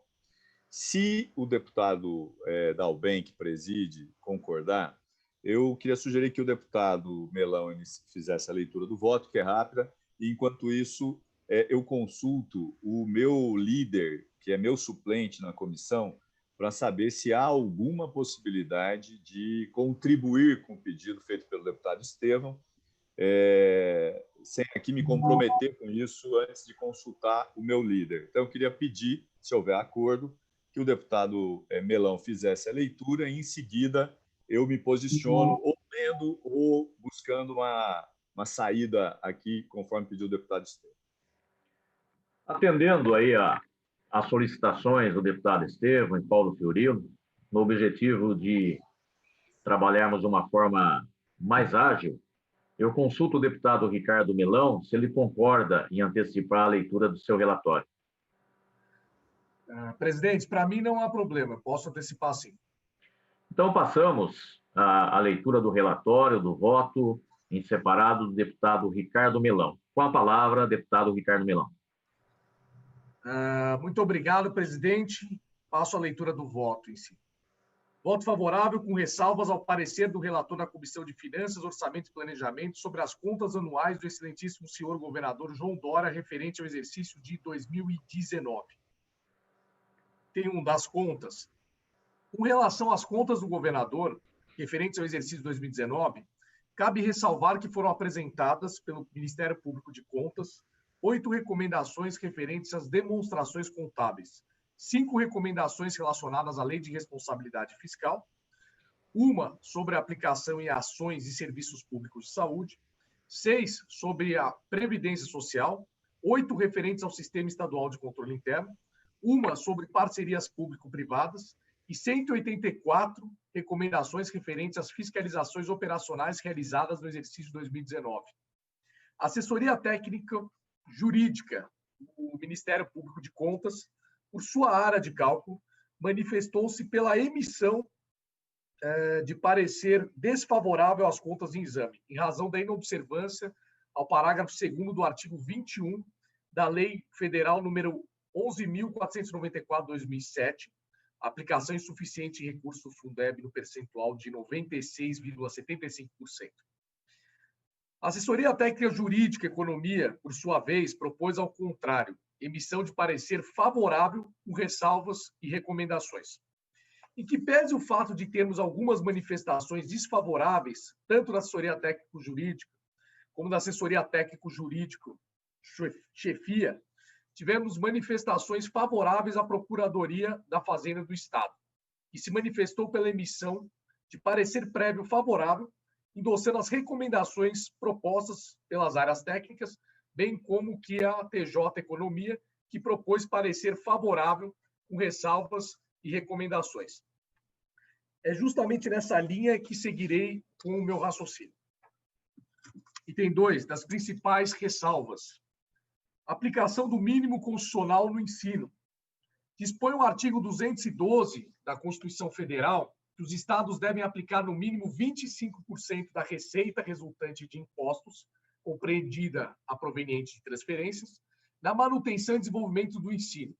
Speaker 6: Se o deputado Dalben, que preside, concordar, eu queria sugerir que o deputado Melão fizesse a leitura do voto, que é rápida, e, enquanto isso, eu consulto o meu líder, que é meu suplente na comissão, para saber se há alguma possibilidade de contribuir com o pedido feito pelo deputado Estevão, sem aqui me comprometer com isso antes de consultar o meu líder. Então, eu queria pedir, se houver acordo, que o deputado Melão fizesse a leitura e, em seguida, eu me posiciono ou lendo ou buscando uma saída aqui, conforme pediu o deputado Estevão.
Speaker 1: Atendendo aí as solicitações do deputado Estevão e Paulo Fiorilo, no objetivo de trabalharmos de uma forma mais ágil, eu consulto o deputado Ricardo Melão se ele concorda em antecipar a leitura do seu relatório.
Speaker 7: Presidente, para mim não há problema, posso antecipar sim.
Speaker 1: Então, passamos à leitura do relatório, do voto em separado do deputado Ricardo Melão. Com a palavra, deputado Ricardo Melão.
Speaker 7: Muito obrigado, presidente. Passo a leitura do voto em si. Voto favorável com ressalvas ao parecer do relator da Comissão de Finanças, Orçamento e Planejamento sobre as contas anuais do excelentíssimo senhor governador João Dória referente ao exercício de 2019. Tem um das contas. Com relação às contas do governador, referentes ao exercício de 2019, cabe ressalvar que foram apresentadas pelo Ministério Público de Contas 8 recomendações referentes às demonstrações contábeis, 5 recomendações relacionadas à Lei de Responsabilidade Fiscal, uma sobre a aplicação em ações e serviços públicos de saúde, 6 sobre a Previdência Social, 8 referentes ao Sistema Estadual de Controle Interno, uma sobre parcerias público-privadas e 184 recomendações referentes às fiscalizações operacionais realizadas no exercício de 2019. A assessoria técnica jurídica do Ministério Público de Contas, por sua área de cálculo, manifestou-se pela emissão de parecer desfavorável às contas em exame, em razão da inobservância ao parágrafo 2º do artigo 21 da Lei Federal número 11.494/2007, aplicação insuficiente de recurso do Fundeb no percentual de 96,75%. A assessoria técnica jurídica economia, por sua vez, propôs ao contrário, emissão de parecer favorável com ressalvas e recomendações. Em que pese o fato de termos algumas manifestações desfavoráveis, tanto da assessoria técnico-jurídica como da assessoria técnico-jurídico-chefia, tivemos manifestações favoráveis à Procuradoria da Fazenda do Estado, que se manifestou pela emissão de parecer prévio favorável, endossando as recomendações propostas pelas áreas técnicas, bem como que a TJ Economia, que propôs parecer favorável com ressalvas e recomendações. É justamente nessa linha que seguirei com o meu raciocínio. Item 2, das principais ressalvas. Aplicação do mínimo constitucional no ensino. Dispõe o artigo 212 da Constituição Federal que os estados devem aplicar no mínimo 25% da receita resultante de impostos, compreendida a proveniente de transferências, na manutenção e desenvolvimento do ensino.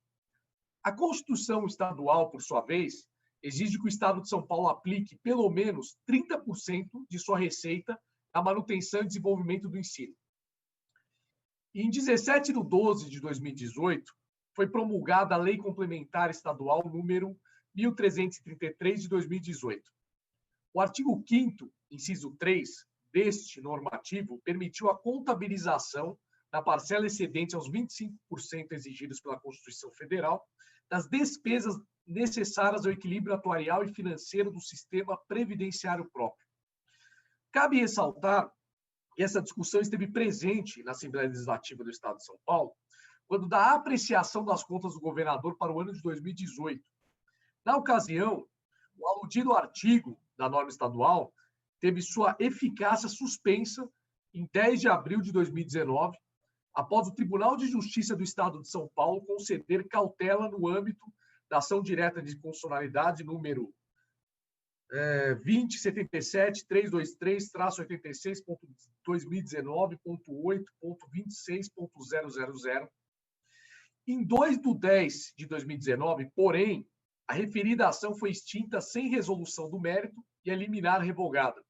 Speaker 7: A Constituição estadual, por sua vez, exige que o Estado de São Paulo aplique pelo menos 30% de sua receita na manutenção e desenvolvimento do ensino. E em 17 de 12 de 2018, foi promulgada a Lei Complementar Estadual número 1333 de 2018. O artigo 5º, inciso 3, deste normativo permitiu a contabilização da parcela excedente aos 25% exigidos pela Constituição Federal das despesas necessárias ao equilíbrio atuarial e financeiro do sistema previdenciário próprio. Cabe ressaltar que essa discussão esteve presente na Assembleia Legislativa do Estado de São Paulo, quando da apreciação das contas do governador para o ano de 2018. Na ocasião, o aludido artigo da norma estadual teve sua eficácia suspensa em 10 de abril de 2019, após o Tribunal de Justiça do Estado de São Paulo conceder cautela no âmbito da ação direta de constitucionalidade número 2077-323-86.2019.8.26.000. Em 2 de 10 de 2019, porém, a referida ação foi extinta sem resolução do mérito e a liminar revogada.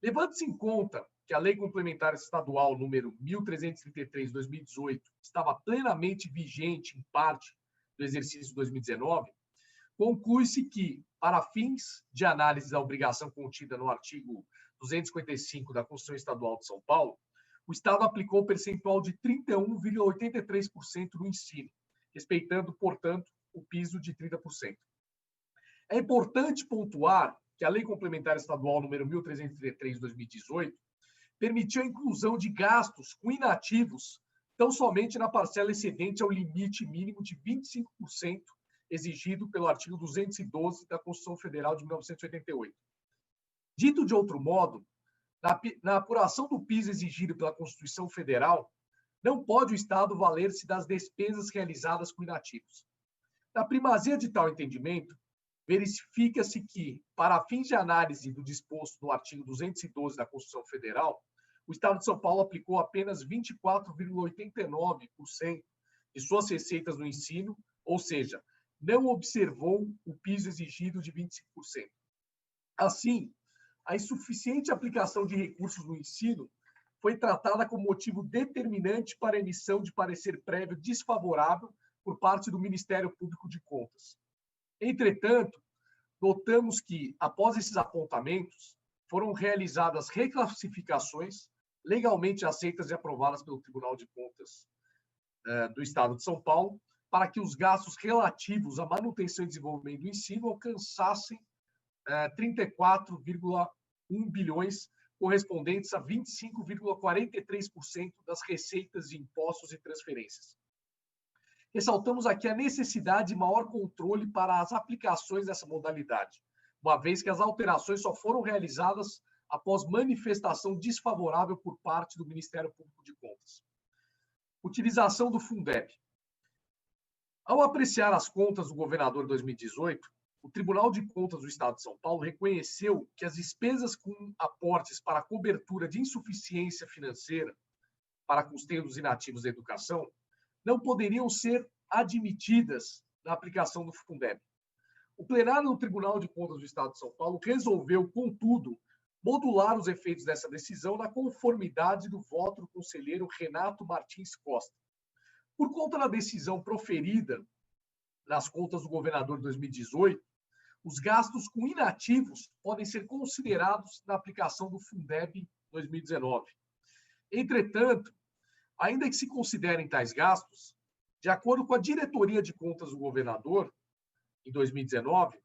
Speaker 7: Levando-se em conta que a Lei Complementar Estadual número 1333 de 2018 estava plenamente vigente em parte do exercício de 2019, conclui-se que, para fins de análise da obrigação contida no artigo 255 da Constituição Estadual de São Paulo, o Estado aplicou o percentual de 31,83% no ensino, respeitando, portanto, o piso de 30%. É importante pontuar que a Lei Complementar Estadual número 1333 de 2018 permitiu a inclusão de gastos com inativos tão somente na parcela excedente ao limite mínimo de 25% exigido pelo artigo 212 da Constituição Federal de 1988. Dito de outro modo, na apuração do piso exigido pela Constituição Federal, não pode o Estado valer-se das despesas realizadas com inativos. Na primazia de tal entendimento, verifica-se que, para fins de análise do disposto no artigo 212 da Constituição Federal, o Estado de São Paulo aplicou apenas 24,89% de suas receitas no ensino, ou seja, não observou o piso exigido de 25%. Assim, a insuficiente aplicação de recursos no ensino foi tratada como motivo determinante para a emissão de parecer prévio desfavorável por parte do Ministério Público de Contas. Entretanto, notamos que, após esses apontamentos, foram realizadas reclassificações legalmente aceitas e aprovadas pelo Tribunal de Contas do Estado de São Paulo, para que os gastos relativos à manutenção e desenvolvimento do ensino alcançassem 34,1 bilhões, correspondentes a 25,43% das receitas de impostos e transferências. Ressaltamos aqui a necessidade de maior controle para as aplicações dessa modalidade, uma vez que as alterações só foram realizadas após manifestação desfavorável por parte do Ministério Público de Contas. Utilização do Fundeb. Ao apreciar as contas do governador em 2018, o Tribunal de Contas do Estado de São Paulo reconheceu que as despesas com aportes para a cobertura de insuficiência financeira para custeio dos inativos da educação não poderiam ser admitidas na aplicação do Fundeb. O plenário do Tribunal de Contas do Estado de São Paulo resolveu, contudo, modular os efeitos dessa decisão na conformidade do voto do conselheiro Renato Martins Costa. Por conta da decisão proferida nas contas do governador de 2018, os gastos com inativos podem ser considerados na aplicação do Fundeb 2019. Entretanto, ainda que se considerem tais gastos, de acordo com a diretoria de contas do governador, em 2019,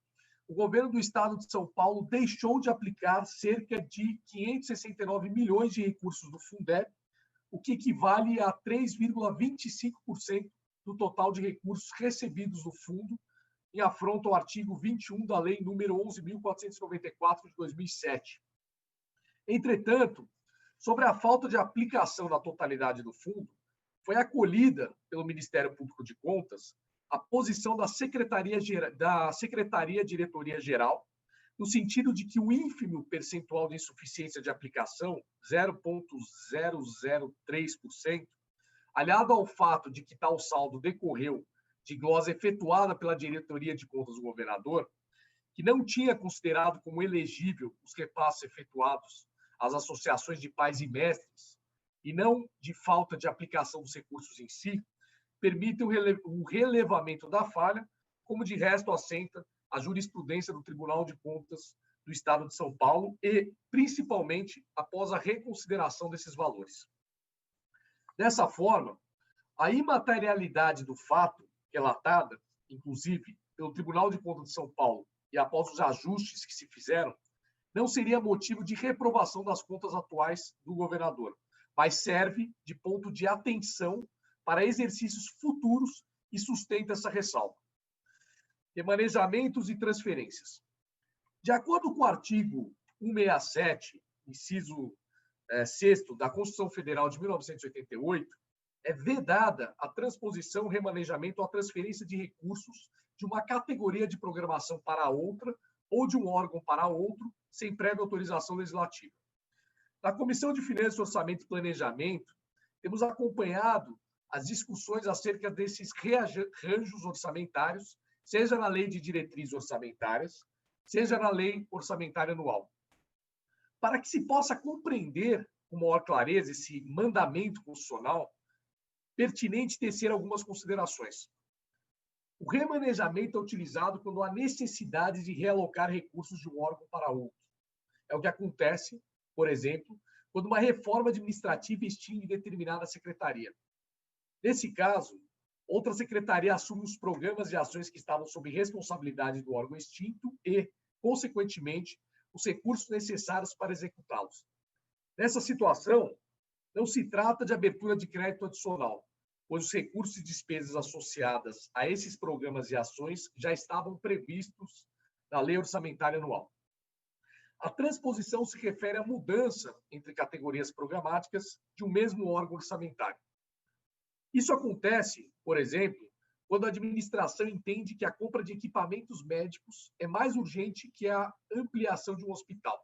Speaker 7: o governo do Estado de São Paulo deixou de aplicar cerca de 569 milhões de recursos do Fundeb, o que equivale a 3,25% do total de recursos recebidos do fundo, em afronta ao artigo 21 da Lei número 11.494 de 2007. Entretanto, sobre a falta de aplicação da totalidade do fundo, foi acolhida pelo Ministério Público de Contas a posição da Secretaria Diretoria Geral, no sentido de que o ínfimo percentual de insuficiência de aplicação, 0,003%, aliado ao fato de que tal saldo decorreu de glosa efetuada pela Diretoria de Contas do Governador, que não tinha considerado como elegível os repasses efetuados às associações de pais e mestres, e não de falta de aplicação dos recursos em si, permite o relevamento da falha, como de resto assenta a jurisprudência do Tribunal de Contas do Estado de São Paulo e, principalmente, após a reconsideração desses valores. Dessa forma, a imaterialidade do fato relatada, inclusive pelo Tribunal de Contas de São Paulo, e após os ajustes que se fizeram, não seria motivo de reprovação das contas atuais do governador, mas serve de ponto de atenção para exercícios futuros e sustenta essa ressalva. Remanejamentos e transferências. De acordo com o artigo 167, inciso 6º da Constituição Federal de 1988, é vedada a transposição, o remanejamento ou a transferência de recursos de uma categoria de programação para outra ou de um órgão para outro, sem prévia autorização legislativa. Na Comissão de Finanças, Orçamento e Planejamento, temos acompanhado as discussões acerca desses rearranjos orçamentários, seja na Lei de Diretrizes Orçamentárias, seja na Lei Orçamentária Anual. Para que se possa compreender com maior clareza esse mandamento constitucional, pertinente tecer algumas considerações. O remanejamento é utilizado quando há necessidade de realocar recursos de um órgão para outro. É o que acontece, por exemplo, quando uma reforma administrativa extingue determinada secretaria. Nesse caso, outra secretaria assume os programas e ações que estavam sob responsabilidade do órgão extinto e, consequentemente, os recursos necessários para executá-los. Nessa situação, não se trata de abertura de crédito adicional, pois os recursos e despesas associadas a esses programas e ações já estavam previstos na Lei Orçamentária Anual. A transposição se refere à mudança entre categorias programáticas de um mesmo órgão orçamentário. Isso acontece, por exemplo, quando a administração entende que a compra de equipamentos médicos é mais urgente que a ampliação de um hospital.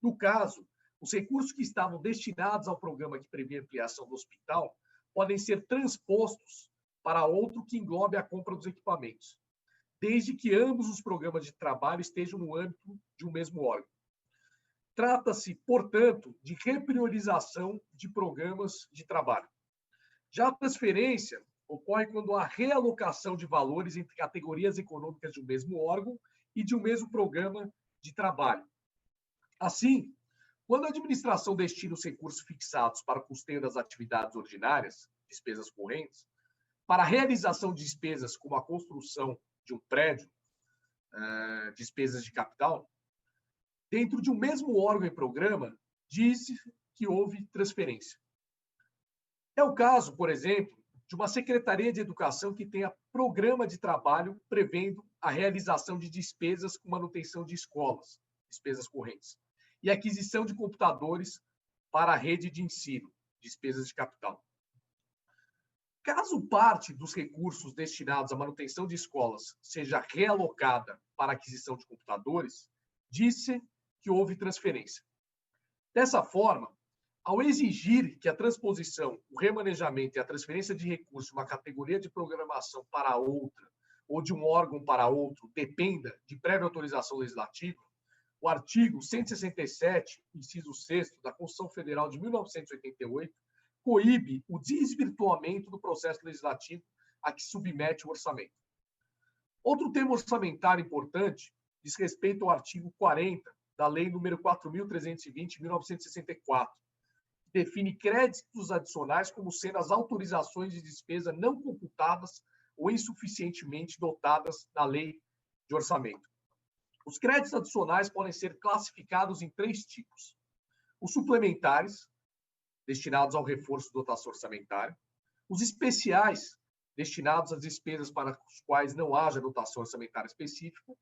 Speaker 7: No caso, os recursos que estavam destinados ao programa que previa a ampliação do hospital podem ser transpostos para outro que englobe a compra dos equipamentos, desde que ambos os programas de trabalho estejam no âmbito de um mesmo órgão. Trata-se, portanto, de repriorização de programas de trabalho. Já a transferência ocorre quando há realocação de valores entre categorias econômicas de um mesmo órgão e de um mesmo programa de trabalho. Assim, quando a administração destina os recursos fixados para o custeio das atividades ordinárias, despesas correntes, para a realização de despesas como a construção de um prédio, despesas de capital, dentro de um mesmo órgão e programa, diz-se que houve transferência. É o caso, por exemplo, de uma Secretaria de Educação que tenha programa de trabalho prevendo a realização de despesas com manutenção de escolas, despesas correntes, e aquisição de computadores para a rede de ensino, despesas de capital. Caso parte dos recursos destinados à manutenção de escolas seja realocada para a aquisição de computadores, diz-se que houve transferência. Dessa forma, ao exigir que a transposição, o remanejamento e a transferência de recursos de uma categoria de programação para outra ou de um órgão para outro dependa de prévia autorização legislativa, o artigo 167, inciso 6º da Constituição Federal de 1988, coíbe o desvirtuamento do processo legislativo a que submete o orçamento. Outro tema orçamentário importante diz respeito ao artigo 40 da Lei nº 4.320, de 1964, que define créditos adicionais como sendo as autorizações de despesa não computadas ou insuficientemente dotadas na lei de orçamento. Os créditos adicionais podem ser classificados em 3 tipos. Os suplementares, destinados ao reforço da dotação orçamentária, os especiais, destinados às despesas para os quais não haja dotação orçamentária específica,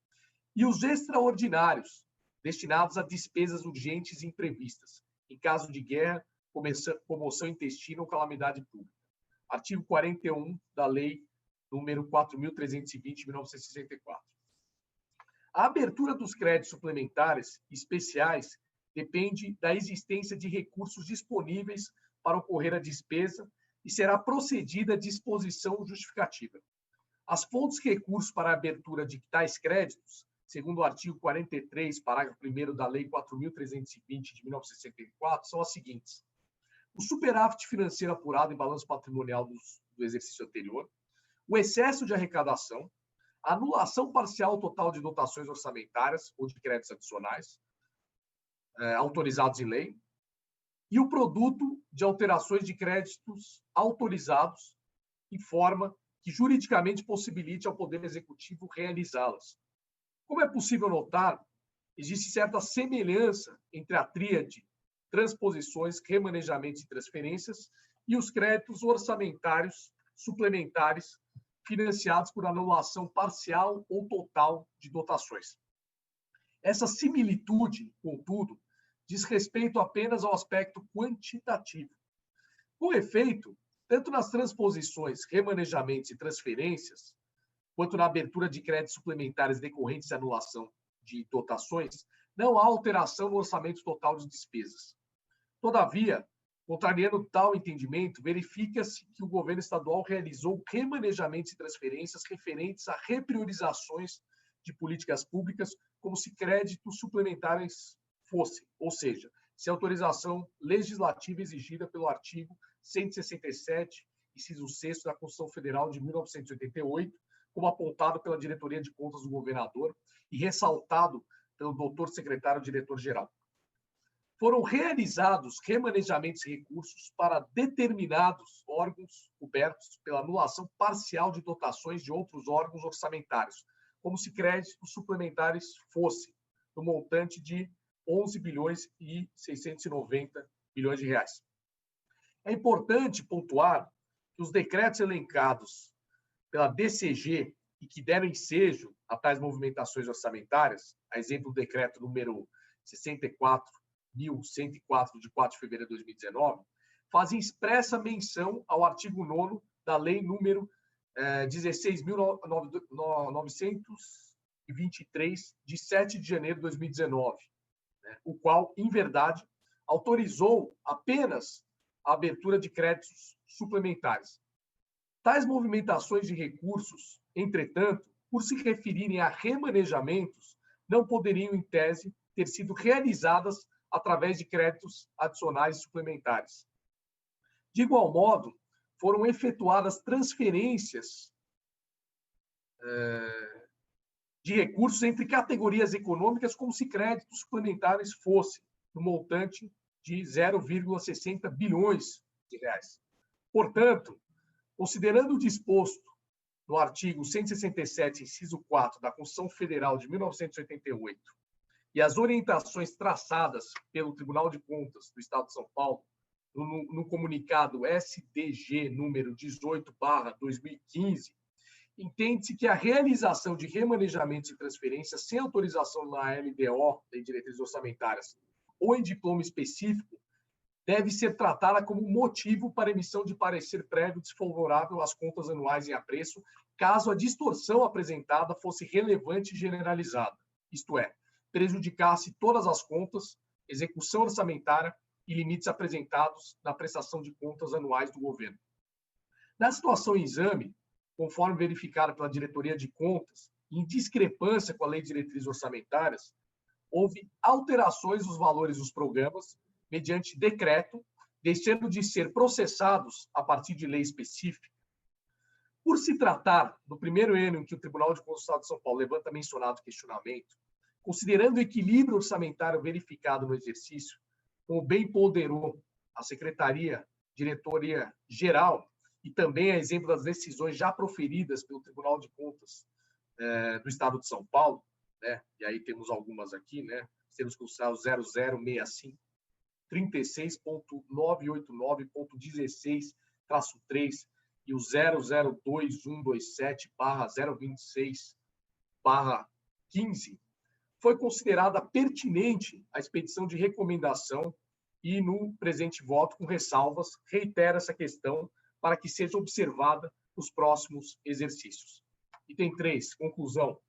Speaker 7: e os extraordinários, destinados a despesas urgentes e imprevistas, em caso de guerra, comoção intestina ou calamidade pública. Artigo 41 da Lei número 4.320, de 1964. A abertura dos créditos suplementares especiais depende da existência de recursos disponíveis para ocorrer a despesa e será procedida à disposição justificativa. As fontes de recursos para a abertura de tais créditos, segundo o artigo 43, parágrafo 1º da Lei 4.320, de 1964, são as seguintes: o superávit financeiro apurado em balanço patrimonial do exercício anterior, o excesso de arrecadação, a anulação parcial total de dotações orçamentárias ou de créditos adicionais autorizados em lei, e o produto de alterações de créditos autorizados em forma que juridicamente possibilite ao Poder Executivo realizá-las. Como é possível notar, existe certa semelhança entre a tríade transposições, remanejamentos e transferências e os créditos orçamentários suplementares financiados por anulação parcial ou total de dotações. Essa similitude, contudo, diz respeito apenas ao aspecto quantitativo. Com efeito, tanto nas transposições, remanejamentos e transferências, quanto na abertura de créditos suplementares decorrentes de anulação de dotações, não há alteração no orçamento total de despesas. Todavia, contrariando tal entendimento, verifica-se que o governo estadual realizou remanejamentos e transferências referentes a repriorizações de políticas públicas, como se créditos suplementares fossem, ou seja, se autorização legislativa exigida pelo artigo 167, inciso 6º da Constituição Federal de 1988, como apontado pela Diretoria de Contas do Governador e ressaltado pelo doutor secretário-diretor-geral. Foram realizados remanejamentos e recursos para determinados órgãos cobertos pela anulação parcial de dotações de outros órgãos orçamentários, como se créditos suplementares fossem, no montante de 11 bilhões e 690 bilhões de reais. É importante pontuar que os decretos elencados pela DCG e que deram ensejo a tais movimentações orçamentárias, a exemplo do decreto número 64.104, de 4 de fevereiro de 2019, fazem expressa menção ao artigo 9º da Lei número 16.923, de 7 de janeiro de 2019, o qual, em verdade, autorizou apenas a abertura de créditos suplementares. Tais movimentações de recursos, entretanto, por se referirem a remanejamentos, não poderiam, em tese, ter sido realizadas através de créditos adicionais suplementares. De igual modo, foram efetuadas transferências de recursos entre categorias econômicas como se créditos suplementares fossem, no montante de 0,60 bilhões de reais. Portanto, considerando o disposto no artigo 167, inciso 4 da Constituição Federal de 1988 e as orientações traçadas pelo Tribunal de Contas do Estado de São Paulo no comunicado SDG número 18/2015, entende-se que a realização de remanejamentos e transferências sem autorização na LDO, Lei de Diretrizes Orçamentárias, ou em diploma específico, deve ser tratada como motivo para emissão de parecer prévio desfavorável às contas anuais em apreço, caso a distorção apresentada fosse relevante e generalizada, isto é, prejudicasse todas as contas, execução orçamentária e limites apresentados na prestação de contas anuais do governo. Na situação em exame, conforme verificada pela Diretoria de Contas, em discrepância com a Lei de Diretrizes Orçamentárias, houve alterações dos valores dos programas mediante decreto, deixando de ser processados a partir de lei específica. Por se tratar do primeiro ano em que o Tribunal de Contas do Estado de São Paulo levanta mencionado questionamento, considerando o equilíbrio orçamentário verificado no exercício, como bem ponderou a Secretaria, Diretoria Geral, e também a exemplo das decisões já proferidas pelo Tribunal de Contas do Estado de São Paulo, né? E aí temos algumas aqui, né? Temos que usar o 0065. 36.989.16-3 e o 002127/026/15, foi considerada pertinente a expedição de recomendação e, no presente voto, com ressalvas, reitera essa questão para que seja observada nos próximos exercícios. Item 3, conclusão.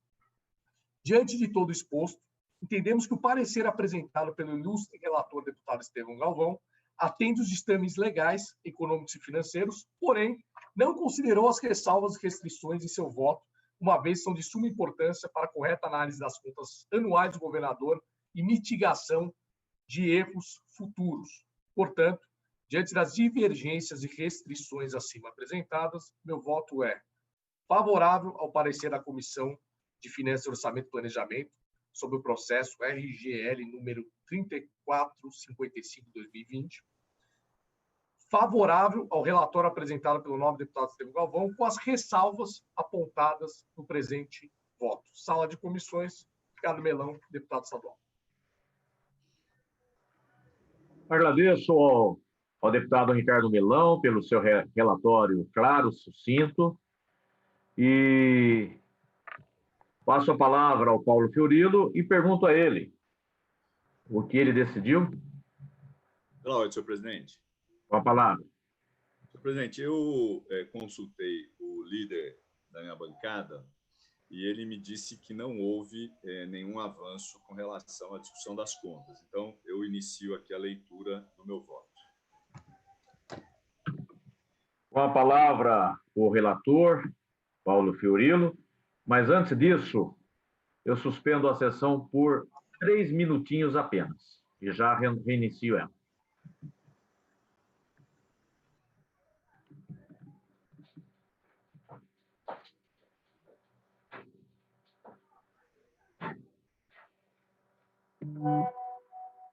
Speaker 7: Diante de todo exposto, entendemos que o parecer apresentado pelo ilustre relator deputado Estevão Galvão atende os ditames legais, econômicos e financeiros, porém, não considerou as ressalvas e restrições em seu voto, uma vez que são de suma importância para a correta análise das contas anuais do governador e mitigação de erros futuros. Portanto, diante das divergências e restrições acima apresentadas, meu voto é favorável ao parecer da Comissão de Finanças, Orçamento e Planejamento sobre o processo RGL número 3455/2020, favorável ao relatório apresentado pelo nobre deputado Estevão Galvão, com as ressalvas apontadas no presente voto. Sala de comissões, Ricardo Melão, deputado estadual.
Speaker 1: Agradeço ao deputado Ricardo Melão pelo seu relatório claro, sucinto, e passo a palavra ao Paulo Fiorilo e pergunto a ele o que ele decidiu.
Speaker 6: Pela ordem, senhor presidente.
Speaker 1: Com a palavra.
Speaker 6: Senhor presidente, eu consultei o líder da minha bancada e ele me disse que não houve nenhum avanço com relação à discussão das contas. Então, eu inicio aqui a leitura do meu voto.
Speaker 1: Com a palavra, o relator, Paulo Fiorilo. Mas antes disso, eu suspendo a sessão por 3 minutinhos apenas. E já reinicio ela.